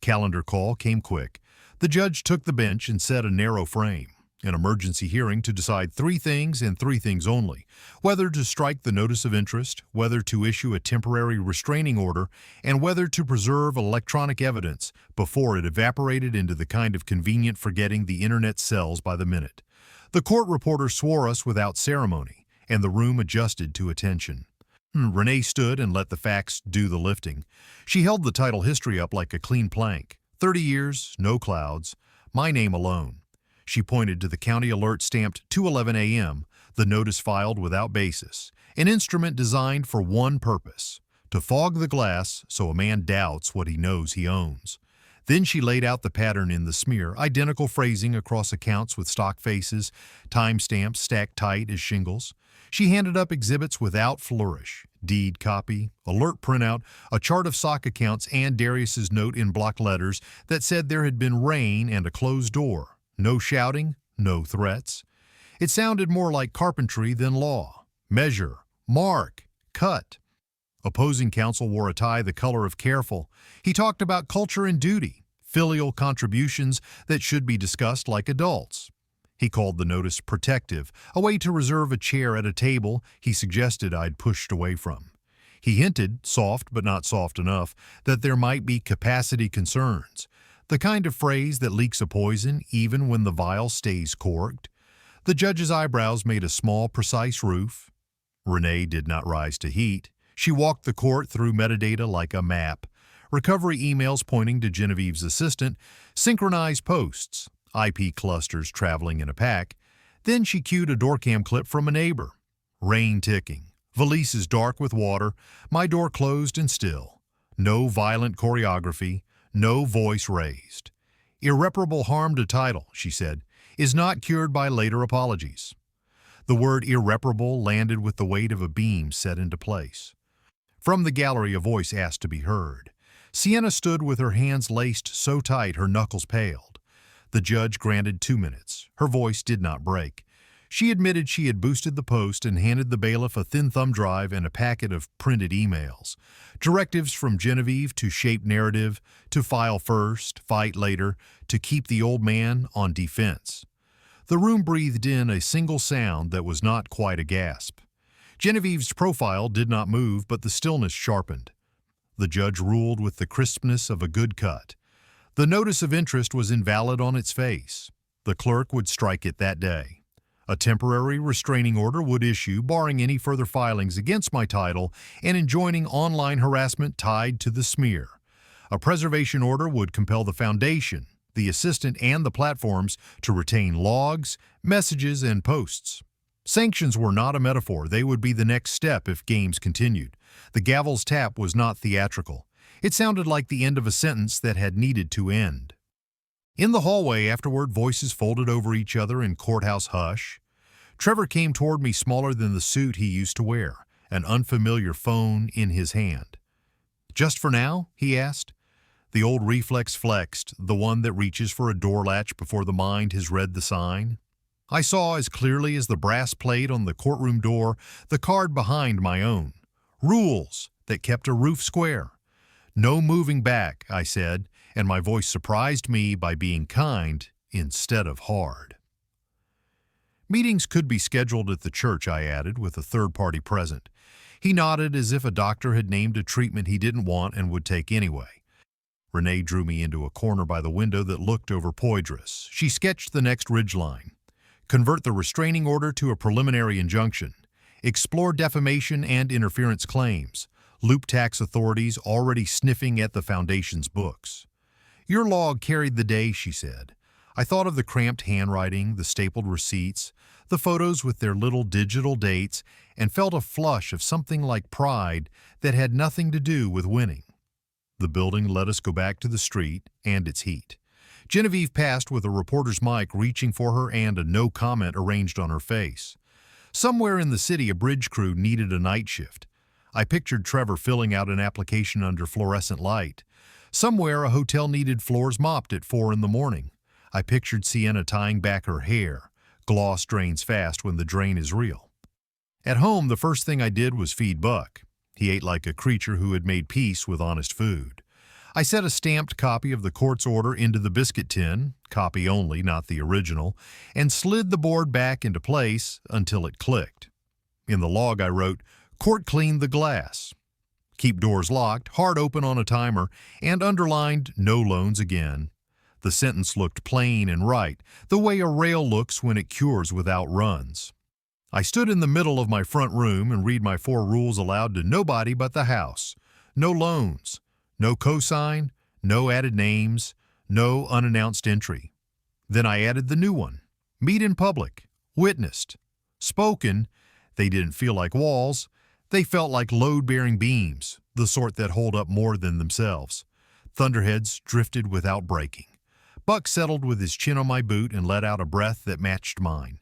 Calendar call came quick. The judge took the bench and set a narrow frame. An emergency hearing to decide 3 things and 3 things only: whether to strike the notice of interest, whether to issue a temporary restraining order, and whether to preserve electronic evidence before it evaporated into the kind of convenient forgetting the internet sells by the minute. The court reporter swore us without ceremony, and the room adjusted to attention. Renee stood and let the facts do the lifting. She held the title history up like a clean plank. 30 years, no clouds, my name alone. She pointed to the county alert stamped 2:11 a.m., the notice filed without basis, an instrument designed for one purpose: to fog the glass so a man doubts what he knows he owns. Then she laid out the pattern in the smear, identical phrasing across accounts with stock faces, timestamps stacked tight as shingles. She handed up exhibits without flourish: deed copy, alert printout, a chart of sock accounts, and Darius's note in block letters that said there had been rain and a closed door. No shouting, no threats. It sounded more like carpentry than law. Measure, mark, cut. Opposing counsel wore a tie the color of careful. He talked about culture and duty, filial contributions that should be discussed like adults. He called the notice protective, a way to reserve a chair at a table he suggested I'd pushed away from. He hinted, soft but not soft enough, that there might be capacity concerns, the kind of phrase that leaks a poison even when the vial stays corked. The judge's eyebrows made a small, precise roof. Renee did not rise to heat. She walked the court through metadata like a map. Recovery emails pointing to Genevieve's assistant, synchronized posts, IP clusters traveling in a pack. Then she cued a doorcam clip from a neighbor. Rain ticking, valises dark with water, my door closed and still. No violent choreography, no voice raised. Irreparable harm to title, she said, is not cured by later apologies. The word irreparable landed with the weight of a beam set into place. From the gallery, a voice asked to be heard. Sienna stood with her hands laced so tight her knuckles paled. The judge granted 2 minutes. Her voice did not break. She admitted she had boosted the post and handed the bailiff a thin thumb drive and a packet of printed emails. Directives from Genevieve to shape narrative, to file first, fight later, to keep the old man on defense. The room breathed in a single sound that was not quite a gasp. Genevieve's profile did not move, but the stillness sharpened. The judge ruled with the crispness of a good cut. The notice of interest was invalid on its face. The clerk would strike it that day. A temporary restraining order would issue, barring any further filings against my title and enjoining online harassment tied to the smear. A preservation order would compel the foundation, the assistant, and the platforms to retain logs, messages, and posts. Sanctions were not a metaphor. They would be the next step if games continued. The gavel's tap was not theatrical. It sounded like the end of a sentence that had needed to end. In the hallway afterward, voices folded over each other in courthouse hush. Trevor came toward me smaller than the suit he used to wear, an unfamiliar phone in his hand. "Just for now?" he asked. The old reflex flexed, the one that reaches for a door latch before the mind has read the sign. I saw as clearly as the brass plate on the courtroom door the card behind my own. Rules that kept a roof square. "No moving back," I said, and my voice surprised me by being kind instead of hard. Meetings could be scheduled at the church, I added, with a third party present. He nodded as if a doctor had named a treatment he didn't want and would take anyway. Renee drew me into a corner by the window that looked over Poydras. She sketched the next ridgeline. Convert the restraining order to a preliminary injunction. Explore defamation and interference claims. Loop tax authorities already sniffing at the Foundation's books. "Your log carried the day," she said. I thought of the cramped handwriting, the stapled receipts, the photos with their little digital dates, and felt a flush of something like pride that had nothing to do with winning. The building let us go back to the street and its heat. Genevieve passed with a reporter's mic reaching for her and a no comment arranged on her face. Somewhere in the city, a bridge crew needed a night shift. I pictured Trevor filling out an application under fluorescent light. Somewhere, a hotel needed floors mopped at 4 in the morning. I pictured Sienna tying back her hair. Gloss drains fast when the drain is real. At home, the first thing I did was feed Buck. He ate like a creature who had made peace with honest food. I set a stamped copy of the court's order into the biscuit tin, copy only, not the original, and slid the board back into place until it clicked. In the log I wrote, "Court cleaned the glass. Keep doors locked, hard open on a timer," and underlined, "No loans again." The sentence looked plain and right, the way a rail looks when it cures without runs. I stood in the middle of my front room and read my 4 rules aloud to nobody but the house. No loans, no cosign, no added names, no unannounced entry. Then I added the new one. Meet in public, witnessed, spoken. They didn't feel like walls. They felt like load-bearing beams, the sort that hold up more than themselves. Thunderheads drifted without breaking. Buck settled with his chin on my boot and let out a breath that matched mine.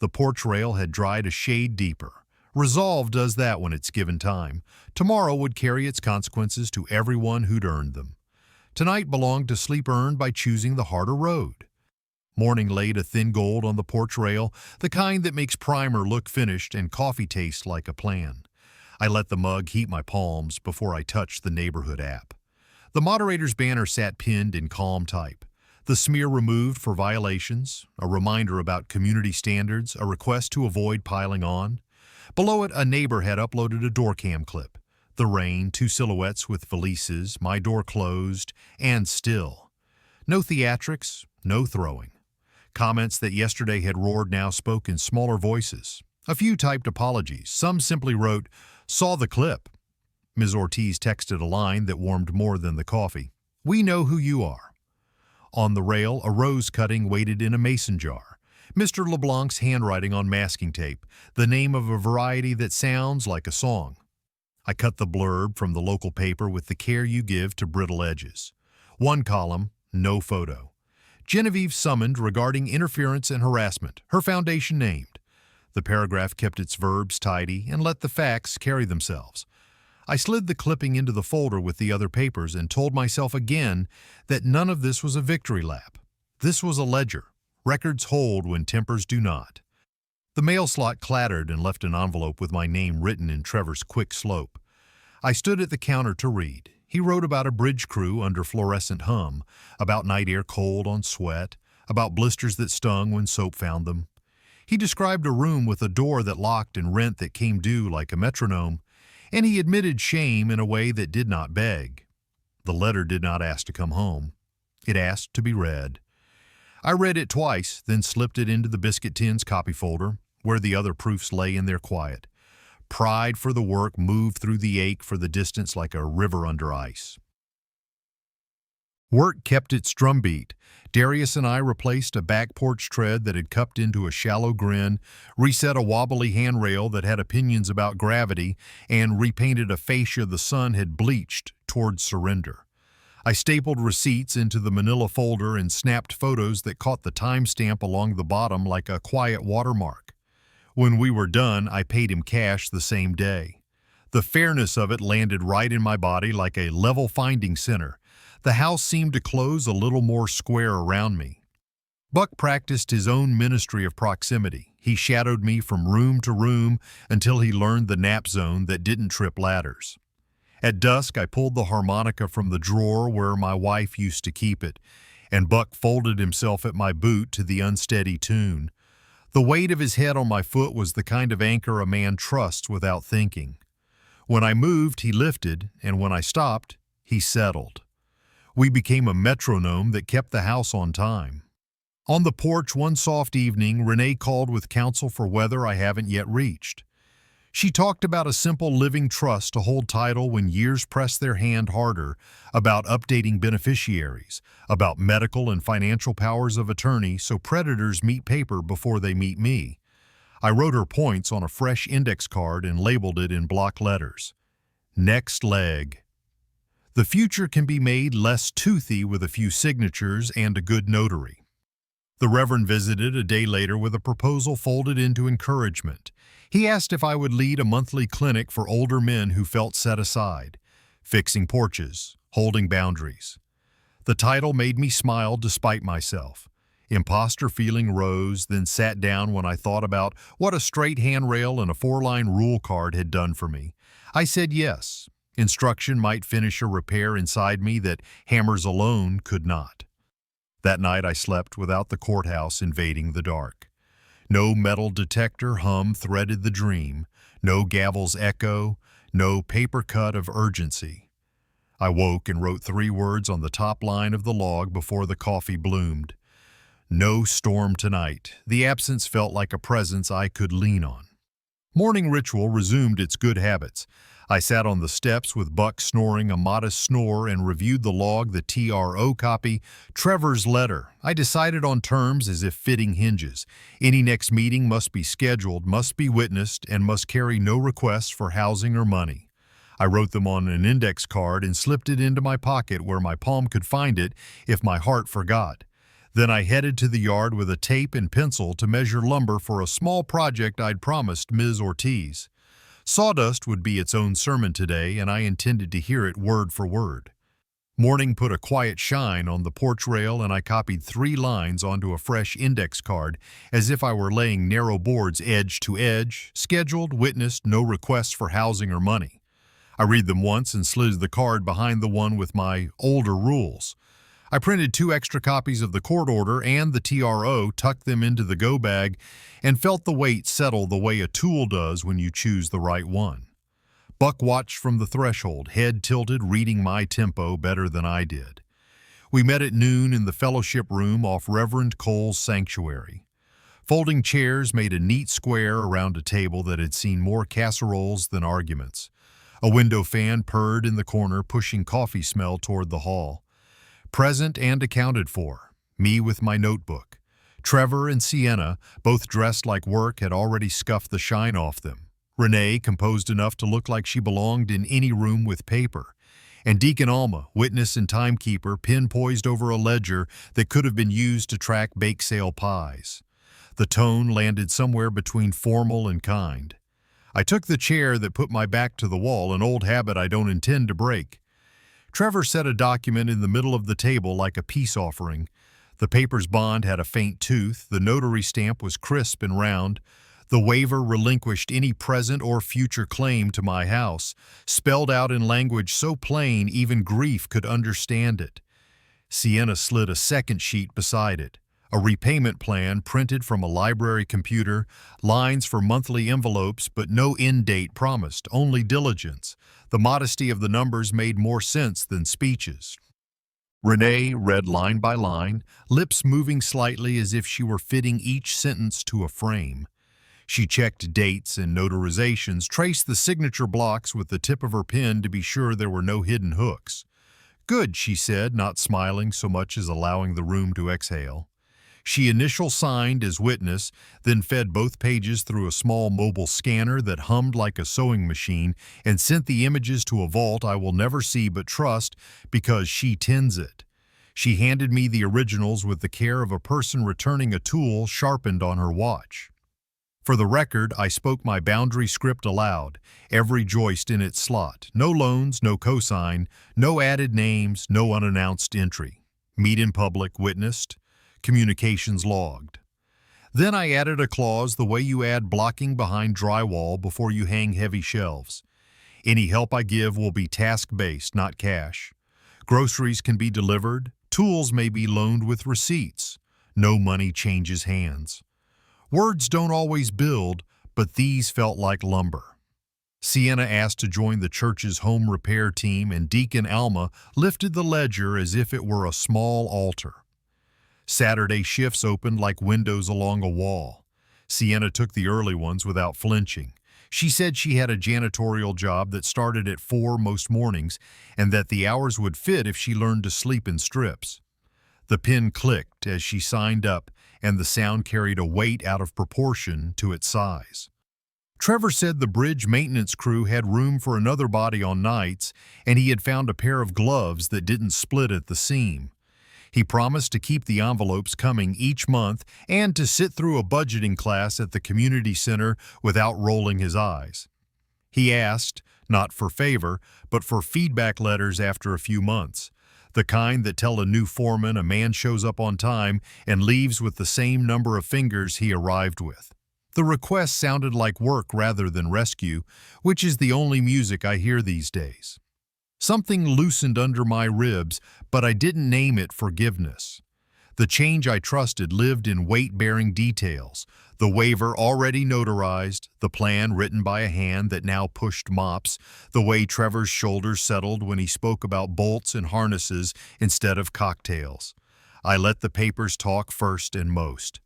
The porch rail had dried a shade deeper. Resolve does that when it's given time. Tomorrow would carry its consequences to everyone who'd earned them. Tonight belonged to sleep earned by choosing the harder road. Morning laid a thin gold on the porch rail, the kind that makes primer look finished and coffee taste like a plan. I let the mug heat my palms before I touched the neighborhood app. The moderator's banner sat pinned in calm type. The smear removed for violations, a reminder about community standards, a request to avoid piling on. Below it, a neighbor had uploaded a door cam clip. The rain, 2 silhouettes with valises, my door closed, and still. No theatrics, no throwing. Comments that yesterday had roared now spoke in smaller voices. A few typed apologies. Some simply wrote, "Saw the clip." Ms. Ortiz texted a line that warmed more than the coffee. "We know who you are." On the rail, a rose cutting waited in a mason jar. Mr. LeBlanc's handwriting on masking tape, the name of a variety that sounds like a song. I cut the blurb from the local paper with the care you give to brittle edges. One column, no photo. Genevieve summoned regarding interference and harassment, her foundation named. The paragraph kept its verbs tidy and let the facts carry themselves. I slid the clipping into the folder with the other papers and told myself again that none of this was a victory lap. This was a ledger. Records hold when tempers do not. The mail slot clattered and left an envelope with my name written in Trevor's quick slope. I stood at the counter to read. He wrote about a bridge crew under fluorescent hum, about night air cold on sweat, about blisters that stung when soap found them. He described a room with a door that locked and rent that came due like a metronome, and he admitted shame in a way that did not beg. The letter did not ask to come home. It asked to be read. I read it twice, then slipped it into the biscuit tin's copy folder, where the other proofs lay in their quiet. Pride for the work moved through the ache for the distance like a river under ice. Work kept its drumbeat. Darius and I replaced a back porch tread that had cupped into a shallow grin, reset a wobbly handrail that had opinions about gravity, and repainted a fascia the sun had bleached towards surrender. I stapled receipts into the manila folder and snapped photos that caught the timestamp along the bottom like a quiet watermark. When we were done, I paid him cash the same day. The fairness of it landed right in my body like a level finding center. The house seemed to close a little more square around me. Buck practiced his own ministry of proximity. He shadowed me from room to room until he learned the nap zone that didn't trip ladders. At dusk, I pulled the harmonica from the drawer where my wife used to keep it, and Buck folded himself at my boot to the unsteady tune. The weight of his head on my foot was the kind of anchor a man trusts without thinking. When I moved, he lifted, and when I stopped, he settled. We became a metronome that kept the house on time. On the porch one soft evening, Renee called with counsel for weather I haven't yet reached. She talked about a simple living trust to hold title when years press their hand harder, about updating beneficiaries, about medical and financial powers of attorney so predators meet paper before they meet me. I wrote her points on a fresh index card and labeled it in block letters. Next leg. The future can be made less toothy with a few signatures and a good notary. The Reverend visited a day later with a proposal folded into encouragement. He asked if I would lead a monthly clinic for older men who felt set aside, fixing porches, holding boundaries. The title made me smile despite myself. Imposter feeling rose, then sat down when I thought about what a straight handrail and a 4-line rule card had done for me. I said yes. Instruction might finish a repair inside me that hammers alone could not. That night I slept without the courthouse invading the dark. No metal detector hum threaded the dream, no gavel's echo, no paper cut of urgency. I woke and wrote 3 words on the top line of the log before the coffee bloomed. No storm tonight. The absence felt like a presence I could lean on. Morning ritual resumed its good habits. I sat on the steps with Buck snoring a modest snore and reviewed the log, the TRO copy, Trevor's letter. I decided on terms as if fitting hinges. Any next meeting must be scheduled, must be witnessed, and must carry no requests for housing or money. I wrote them on an index card and slipped it into my pocket where my palm could find it if my heart forgot. Then I headed to the yard with a tape and pencil to measure lumber for a small project I'd promised Ms. Ortiz. Sawdust would be its own sermon today, and I intended to hear it word for word. Morning put a quiet shine on the porch rail, and I copied 3 lines onto a fresh index card as if I were laying narrow boards edge to edge, scheduled, witnessed, no requests for housing or money. I read them once and slid the card behind the one with my older rules. I printed 2 extra copies of the court order and the TRO, tucked them into the go bag, and felt the weight settle the way a tool does when you choose the right one. Buck watched from the threshold, head tilted, reading my tempo better than I did. We met at noon in the fellowship room off Reverend Cole's sanctuary. Folding chairs made a neat square around a table that had seen more casseroles than arguments. A window fan purred in the corner, pushing coffee smell toward the hall. Present and accounted for, me with my notebook. Trevor and Sienna, both dressed like work, had already scuffed the shine off them. Renee, composed enough to look like she belonged in any room with paper. And Deacon Alma, witness and timekeeper, pen poised over a ledger that could have been used to track bake sale pies. The tone landed somewhere between formal and kind. I took the chair that put my back to the wall, an old habit I don't intend to break. Trevor set a document in the middle of the table like a peace offering. The paper's bond had a faint tooth, the notary stamp was crisp and round, The waiver relinquished any present or future claim to my house, spelled out in language so plain even grief could understand it. Sienna slid a second sheet beside it, a repayment plan printed from a library computer, lines for monthly envelopes, but no end date promised, only diligence. The modesty of the numbers made more sense than speeches. Renee read line by line, lips moving slightly as if she were fitting each sentence to a frame. She checked dates and notarizations, traced the signature blocks with the tip of her pen to be sure there were no hidden hooks. "Good," she said, not smiling so much as allowing the room to exhale. She initial signed as witness, then fed both pages through a small mobile scanner that hummed like a sewing machine and sent the images to a vault I will never see but trust because she tends it. She handed me the originals with the care of a person returning a tool sharpened on her watch. For the record, I spoke my boundary script aloud, every joist in its slot. No loans, no cosign, no added names, no unannounced entry. Meet in public, witnessed. Communications logged. Then I added a clause the way you add blocking behind drywall before you hang heavy shelves. Any help I give will be task-based, not cash. Groceries can be delivered. Tools may be loaned with receipts. No money changes hands. Words don't always build, but these felt like lumber. Sienna asked to join the church's home repair team, and Deacon Alma lifted the ledger as if it were a small altar. Saturday shifts opened like windows along a wall. Sienna took the early ones without flinching. She said she had a janitorial job that started at 4 most mornings and that the hours would fit if she learned to sleep in strips. The pen clicked as she signed up, and the sound carried a weight out of proportion to its size. Trevor said the bridge maintenance crew had room for another body on nights, and he had found a pair of gloves that didn't split at the seam. He promised to keep the envelopes coming each month and to sit through a budgeting class at the community center without rolling his eyes. He asked, not for favor, but for feedback letters after a few months, the kind that tell a new foreman a man shows up on time and leaves with the same number of fingers he arrived with. The request sounded like work rather than rescue, which is the only music I hear these days. Something loosened under my ribs, but I didn't name it forgiveness. The change I trusted lived in weight-bearing details, the waiver already notarized, the plan written by a hand that now pushed mops, the way Trevor's shoulders settled when he spoke about bolts and harnesses instead of cocktails. I let the papers talk first and most.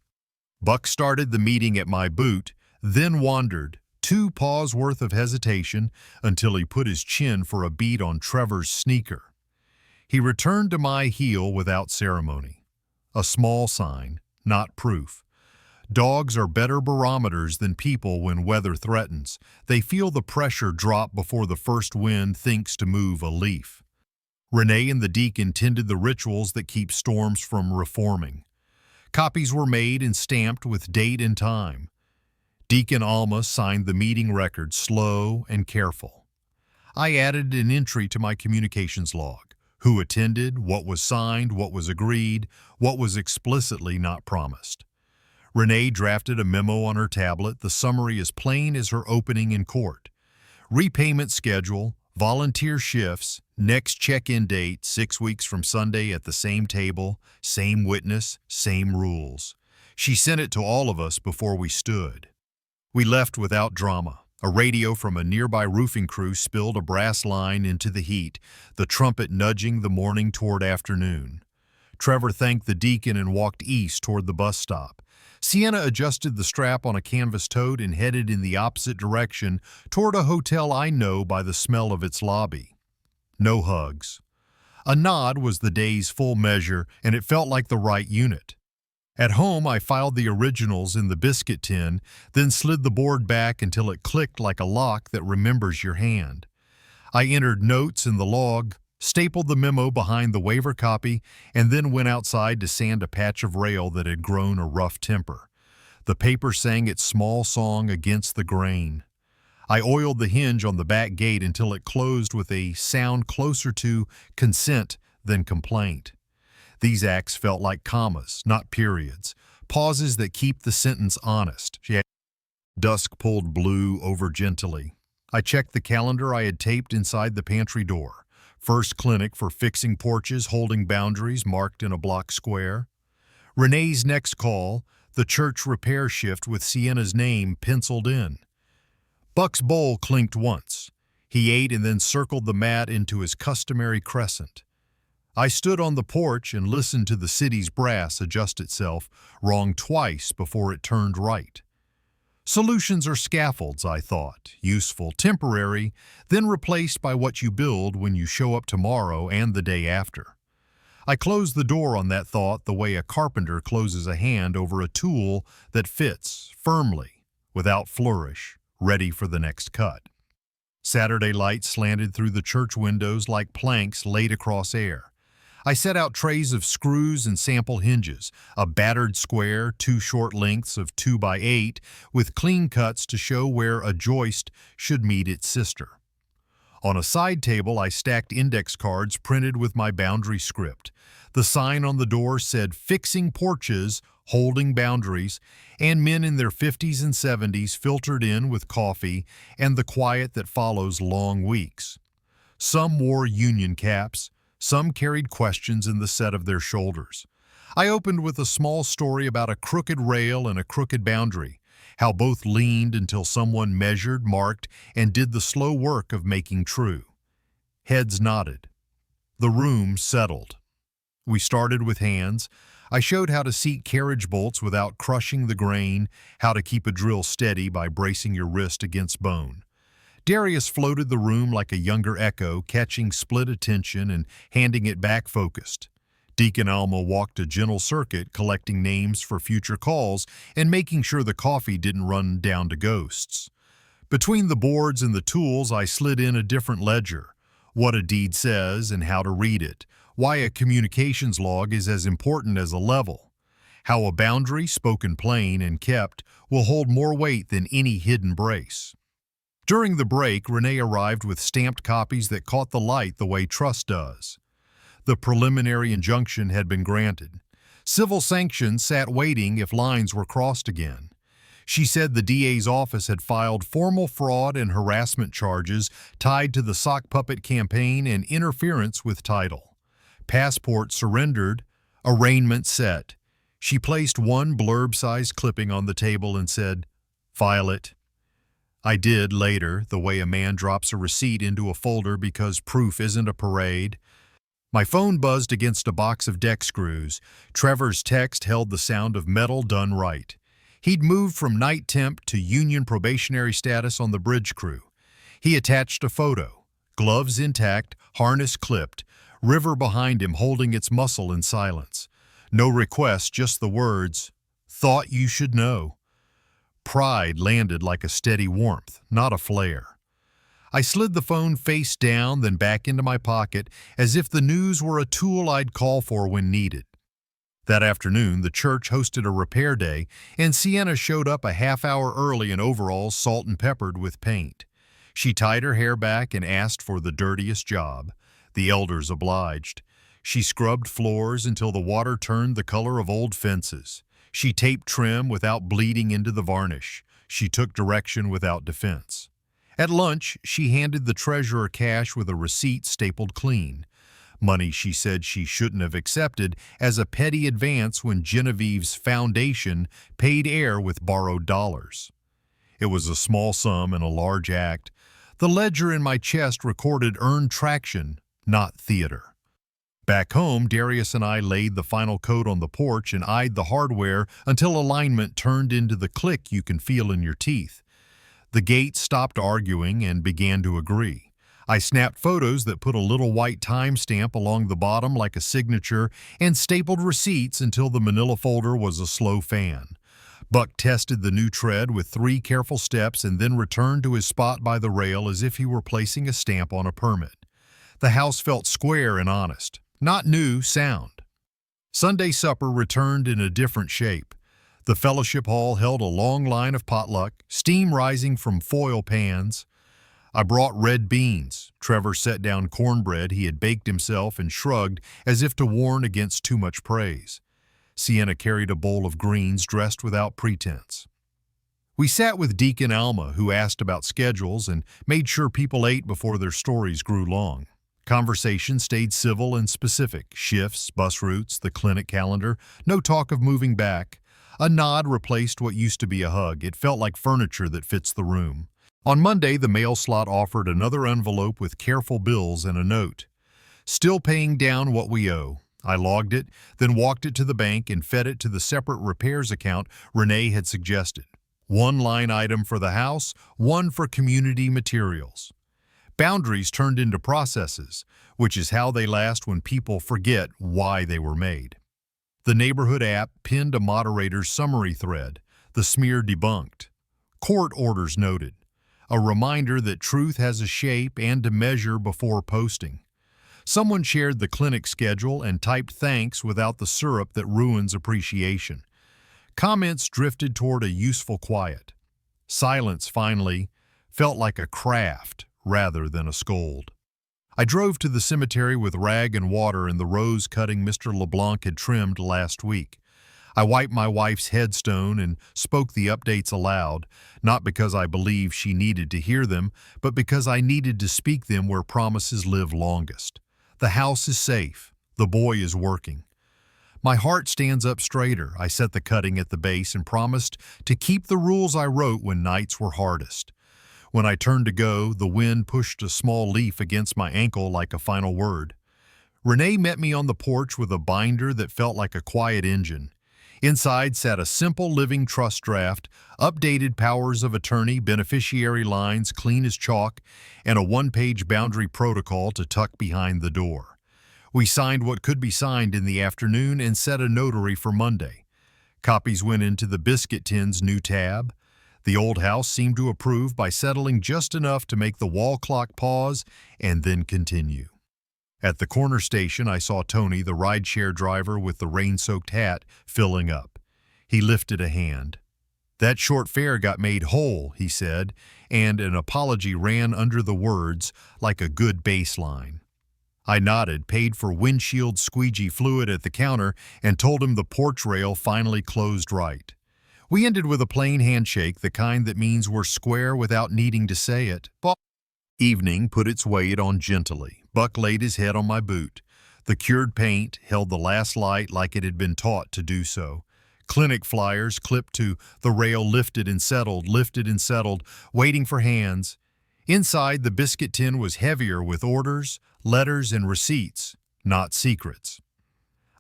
Buck started the meeting at my boot, then wandered, 2 paws worth of hesitation until he put his chin for a beat on Trevor's sneaker. He returned to my heel without ceremony. A small sign, not proof. Dogs are better barometers than people when weather threatens. They feel the pressure drop before the first wind thinks to move a leaf. Renee and the deacon tended the rituals that keep storms from reforming. Copies were made and stamped with date and time. Deacon Alma signed the meeting record, slow and careful. I added an entry to my communications log. Who attended, what was signed, what was agreed, what was explicitly not promised. Renee drafted a memo on her tablet, the summary as plain as her opening in court. Repayment schedule, volunteer shifts, next check-in date, 6 weeks from Sunday at the same table, same witness, same rules. She sent it to all of us before we stood. We left without drama. A radio from a nearby roofing crew spilled a brass line into the heat, the trumpet nudging the morning toward afternoon. Trevor thanked the deacon and walked east toward the bus stop. Sienna adjusted the strap on a canvas tote and headed in the opposite direction toward a hotel I know by the smell of its lobby. No hugs. A nod was the day's full measure, and it felt like the right unit. At home, I filed the originals in the biscuit tin, then slid the board back until it clicked like a lock that remembers your hand. I entered notes in the log, stapled the memo behind the waiver copy, and then went outside to sand a patch of rail that had grown a rough temper. The paper sang its small song against the grain. I oiled the hinge on the back gate until it closed with a sound closer to consent than complaint. These acts felt like commas, not periods, pauses that keep the sentence honest. Dusk pulled blue over gently. I checked the calendar I had taped inside the pantry door. First clinic for fixing porches, holding boundaries marked in a block square. Renee's next call, the church repair shift with Sienna's name penciled in. Buck's bowl clinked once. He ate and then circled the mat into his customary crescent. I stood on the porch and listened to the city's brass adjust itself, wrong twice before it turned right. Solutions are scaffolds, I thought, useful, temporary, then replaced by what you build when you show up tomorrow and the day after. I closed the door on that thought the way a carpenter closes a hand over a tool that fits firmly, without flourish, ready for the next cut. Saturday light slanted through the church windows like planks laid across air. I set out trays of screws and sample hinges, a battered square, 2 short lengths of 2 by 8, with clean cuts to show where a joist should meet its sister. On a side table, I stacked index cards printed with my boundary script. The sign on the door said, "Fixing porches, holding boundaries," and men in their 50s and 70s filtered in with coffee and the quiet that follows long weeks. Some wore union caps. Some carried questions in the set of their shoulders. I opened with a small story about a crooked rail and a crooked boundary, how both leaned until someone measured, marked, and did the slow work of making true. Heads nodded. The room settled. We started with hands. I showed how to seat carriage bolts without crushing the grain, how to keep a drill steady by bracing your wrist against bone. Darius floated the room like a younger echo, catching split attention and handing it back focused. Deacon Alma walked a gentle circuit, collecting names for future calls and making sure the coffee didn't run down to ghosts. Between the boards and the tools, I slid in a different ledger. What a deed says and how to read it. Why a communications log is as important as a level. How a boundary, spoken plain and kept, will hold more weight than any hidden brace. During the break, Renee arrived with stamped copies that caught the light the way trust does. The preliminary injunction had been granted. Civil sanction sat waiting if lines were crossed again. She said the DA's office had filed formal fraud and harassment charges tied to the sock puppet campaign and interference with title. Passport surrendered, arraignment set. She placed one blurb-sized clipping on the table and said, "File it." I did later, the way a man drops a receipt into a folder because proof isn't a parade. My phone buzzed against a box of deck screws. Trevor's text held the sound of metal done right. He'd moved from night temp to union probationary status on the bridge crew. He attached a photo. Gloves intact, harness clipped, river behind him holding its muscle in silence. No request, just the words, "Thought you should know." Pride landed like a steady warmth, not a flare. I slid the phone face down, then back into my pocket, as if the news were a tool I'd call for when needed. That afternoon, the church hosted a repair day, and Sienna showed up a half-hour early in overalls salt and peppered with paint. She tied her hair back and asked for the dirtiest job. The elders obliged. She scrubbed floors until the water turned the color of old fences. She taped trim without bleeding into the varnish. She took direction without defense. At lunch, she handed the treasurer cash with a receipt stapled clean. Money she said she shouldn't have accepted as a petty advance when Genevieve's foundation paid air with borrowed dollars. It was a small sum and a large act. The ledger in my chest recorded earned traction, not theater. Back home, Darius and I laid the final coat on the porch and eyed the hardware until alignment turned into the click you can feel in your teeth. The gate stopped arguing and began to agree. I snapped photos that put a little white timestamp along the bottom like a signature and stapled receipts until the manila folder was a slow fan. Buck tested the new tread with 3 careful steps and then returned to his spot by the rail as if he were placing a stamp on a permit. The house felt square and honest. Not new, sound. Sunday supper returned in a different shape. The fellowship hall held a long line of potluck, steam rising from foil pans. I brought red beans. Trevor set down cornbread he had baked himself and shrugged as if to warn against too much praise. Sienna carried a bowl of greens dressed without pretense. We sat with Deacon Alma, who asked about schedules and made sure people ate before their stories grew long. Conversation stayed civil and specific: shifts, bus routes, the clinic calendar, no talk of moving back. A nod replaced what used to be a hug. It felt like furniture that fits the room. On Monday, the mail slot offered another envelope with careful bills and a note. Still paying down what we owe. I logged it, then walked it to the bank and fed it to the separate repairs account Renee had suggested. One line item for the house, one for community materials. Boundaries turned into processes, which is how they last when people forget why they were made. The neighborhood app pinned a moderator's summary thread, the smear debunked. Court orders noted. A reminder that truth has a shape and a measure before posting. Someone shared the clinic schedule and typed thanks without the syrup that ruins appreciation. Comments drifted toward a useful quiet. Silence, finally, felt like a craft rather than a scold. I drove to the cemetery with rag and water and the rose cutting Mr. LeBlanc had trimmed last week. I wiped my wife's headstone and spoke the updates aloud, not because I believed she needed to hear them, but because I needed to speak them where promises live longest. The house is safe. The boy is working. My heart stands up straighter. I set the cutting at the base and promised to keep the rules I wrote when nights were hardest. When I turned to go, the wind pushed a small leaf against my ankle like a final word. Renee met me on the porch with a binder that felt like a quiet engine. Inside sat a simple living trust draft, updated powers of attorney, beneficiary lines clean as chalk, and a one-page boundary protocol to tuck behind the door. We signed what could be signed in the afternoon and set a notary for Monday. Copies went into the biscuit tin's new tab. The old house seemed to approve by settling just enough to make the wall clock pause and then continue. At the corner station, I saw Tony, the rideshare driver with the rain-soaked hat, filling up. He lifted a hand. "That short fare got made whole," he said, and an apology ran under the words like a good baseline. I nodded, paid for windshield squeegee fluid at the counter, and told him the porch rail finally closed right. We ended with a plain handshake, the kind that means we're square without needing to say it. Evening put its weight on gently. Buck laid his head on my boot. The cured paint held the last light like it had been taught to do so. Clinic flyers clipped to the rail lifted and settled, waiting for hands. Inside, the biscuit tin was heavier with orders, letters, and receipts, not secrets.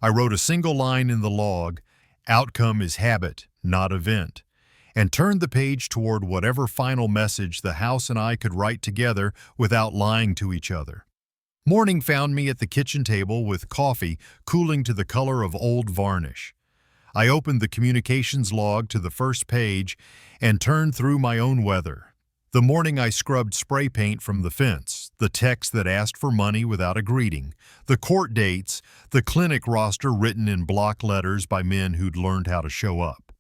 I wrote a single line in the log, "Outcome is habit, not event," and turned the page toward whatever final message the house and I could write together without lying to each other. Morning found me at the kitchen table with coffee cooling to the color of old varnish. I opened the communications log to the first page and turned through my own weather. The morning I scrubbed spray paint from the fence, the text that asked for money without a greeting, the court dates, the clinic roster written in block letters by men who'd learned how to show up.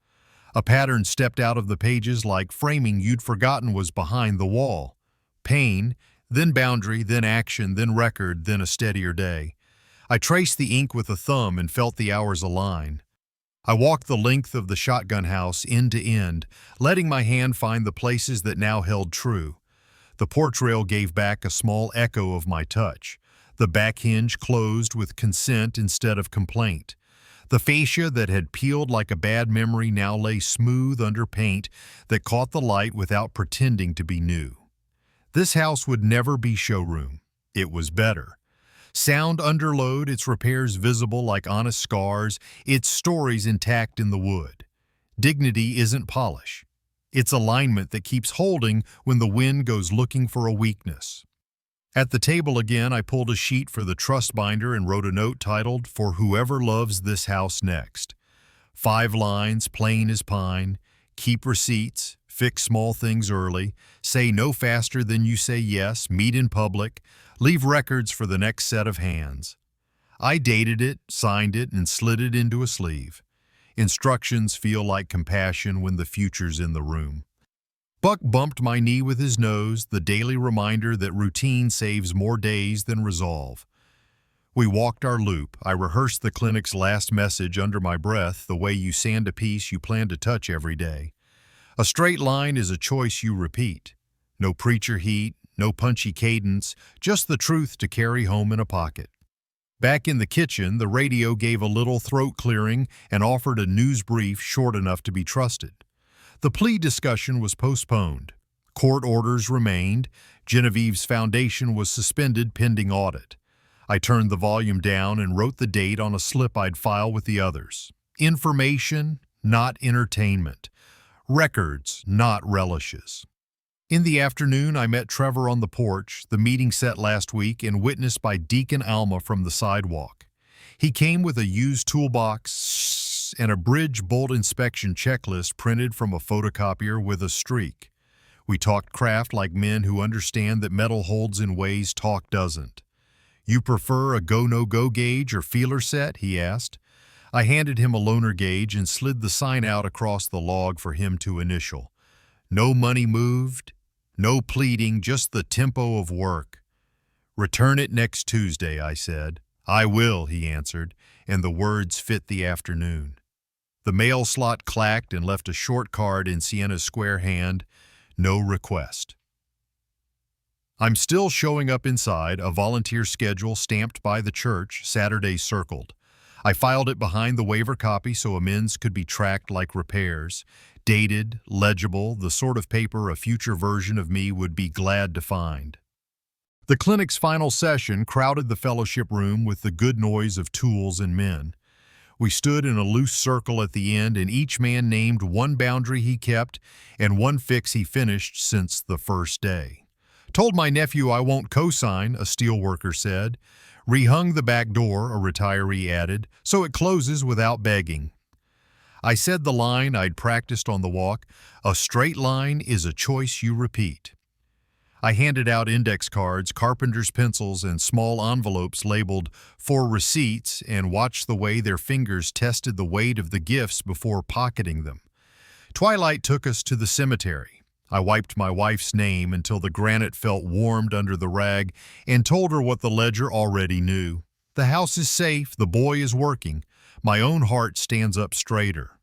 A pattern stepped out of the pages like framing you'd forgotten was behind the wall. Pain, then boundary, then action, then record, then a steadier day. I traced the ink with a thumb and felt the hours align. I walked the length of the shotgun house end to end, letting my hand find the places that now held true. The porch rail gave back a small echo of my touch. The back hinge closed with consent instead of complaint. The fascia that had peeled like a bad memory now lay smooth under paint that caught the light without pretending to be new. This house would never be showroom. It was better. Sound underload, its repairs visible like honest scars, its stories intact in the wood. Dignity isn't polish. It's alignment that keeps holding when the wind goes looking for a weakness. At the table again, I pulled a sheet for the trust binder and wrote a note titled, "For Whoever Loves This House Next." 5 lines, plain as pine. Keep receipts, fix small things early, say no faster than you say yes, meet in public, leave records for the next set of hands. I dated it, signed it, and slid it into a sleeve. Instructions feel like compassion when the future's in the room. Buck bumped my knee with his nose, the daily reminder that routine saves more days than resolve. We walked our loop. I rehearsed the clinic's last message under my breath, the way you sand a piece you plan to touch every day. A straight line is a choice you repeat. No preacher heat, no punchy cadence, just the truth to carry home in a pocket. Back in the kitchen, the radio gave a little throat clearing and offered a news brief short enough to be trusted. The plea discussion was postponed. Court orders remained. Genevieve's foundation was suspended pending audit. I turned the volume down and wrote the date on a slip I'd file with the others. Information, not entertainment. Records, not relishes. In the afternoon, I met Trevor on the porch, the meeting set last week and witnessed by Deacon Alma from the sidewalk. He came with a used toolbox and a bridge bolt inspection checklist printed from a photocopier with a streak. We talked craft like men who understand that metal holds in ways talk doesn't. "You prefer a go-no-go gauge or feeler set?" he asked. I handed him a loaner gauge and slid the sign out across the log for him to initial. No money moved, no pleading, just the tempo of work. "Return it next Tuesday," I said. "I will," he answered, and the words fit the afternoon. The mail slot clacked and left a short card in Sienna's square hand. No request. I'm still showing up inside, a volunteer schedule stamped by the church, Saturdays circled. I filed it behind the waiver copy so amends could be tracked like repairs. Dated, legible, the sort of paper a future version of me would be glad to find. The clinic's final session crowded the fellowship room with the good noise of tools and men. We stood in a loose circle at the end, and each man named one boundary he kept and one fix he finished since the first day. "Told my nephew I won't co-sign," a steelworker said. "Rehung the back door," a retiree added, "so it closes without begging." I said the line I'd practiced on the walk, "A straight line is a choice you repeat." I handed out index cards, carpenter's pencils, and small envelopes labeled "for receipts" and watched the way their fingers tested the weight of the gifts before pocketing them. Twilight took us to the cemetery. I wiped my wife's name until the granite felt warmed under the rag and told her what the ledger already knew. The house is safe, the boy is working. My own heart stands up straighter.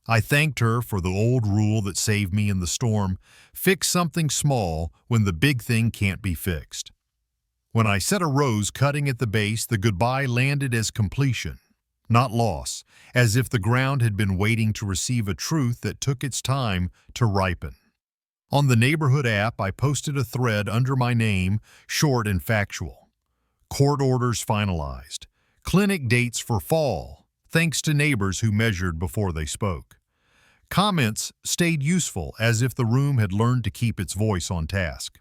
I thanked her for the old rule that saved me in the storm: fix something small when the big thing can't be fixed. When I set a rose cutting at the base, the goodbye landed as completion, not loss, as if the ground had been waiting to receive a truth that took its time to ripen. On the neighborhood app, I posted a thread under my name, short and factual. Court orders finalized. Clinic dates for fall, thanks to neighbors who measured before they spoke. Comments stayed useful, as if the room had learned to keep its voice on task.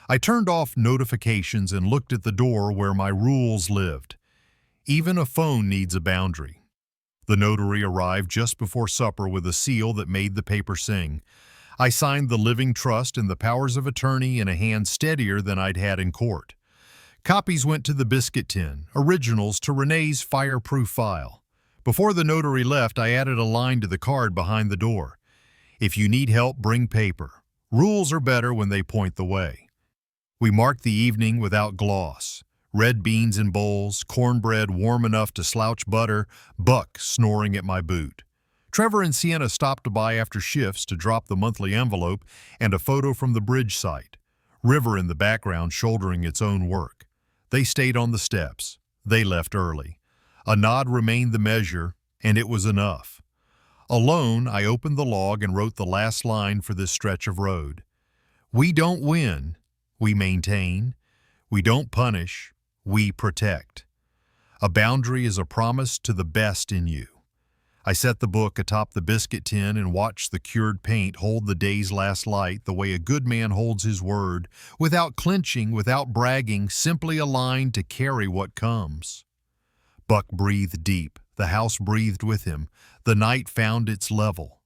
I turned off notifications and looked at the door where my rules lived. Even a phone needs a boundary. The notary arrived just before supper with a seal that made the paper sing. I signed the living trust and the powers of attorney in a hand steadier than I'd had in court. Copies went to the biscuit tin, originals to Renee's fireproof file. Before the notary left, I added a line to the card behind the door. "If you need help, bring paper. Rules are better when they point the way." We marked the evening without gloss. Red beans in bowls, cornbread warm enough to slouch butter, Buck snoring at my boot. Trevor and Sienna stopped by after shifts to drop the monthly envelope and a photo from the bridge site. River in the background shouldering its own work. They stayed on the steps. They left early. A nod remained the measure, and it was enough. Alone, I opened the log and wrote the last line for this stretch of road. We don't win, we maintain. We don't punish, we protect. A boundary is a promise to the best in you. I set the book atop the biscuit tin and watched the cured paint hold the day's last light the way a good man holds his word, without clinching, without bragging, simply aligned to carry what comes. Buck breathed deep. The house breathed with him. The night found its level.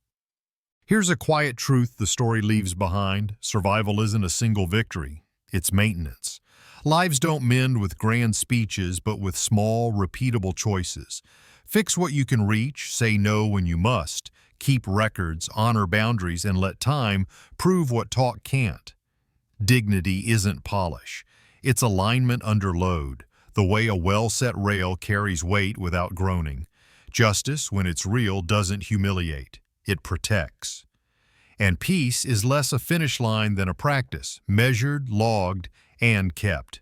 Here's a quiet truth the story leaves behind. Survival isn't a single victory. It's maintenance. Lives don't mend with grand speeches, but with small, repeatable choices. Fix what you can reach, say no when you must, keep records, honor boundaries, and let time prove what talk can't. Dignity isn't polish. It's alignment under load, the way a well-set rail carries weight without groaning. Justice, when it's real, doesn't humiliate. It protects. And peace is less a finish line than a practice, measured, logged, and kept.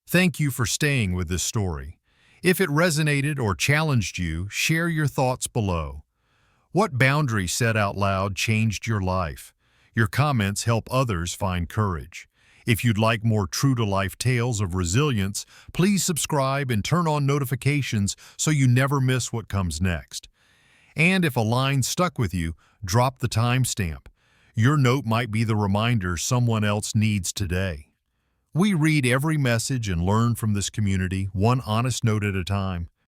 Thank you for staying with this story. If it resonated or challenged you, share your thoughts below. What boundary said out loud changed your life? Your comments help others find courage. If you'd like more true-to-life tales of resilience, please subscribe and turn on notifications so you never miss what comes next. And if a line stuck with you, drop the timestamp. Your note might be the reminder someone else needs today. We read every message and learn from this community, one honest note at a time.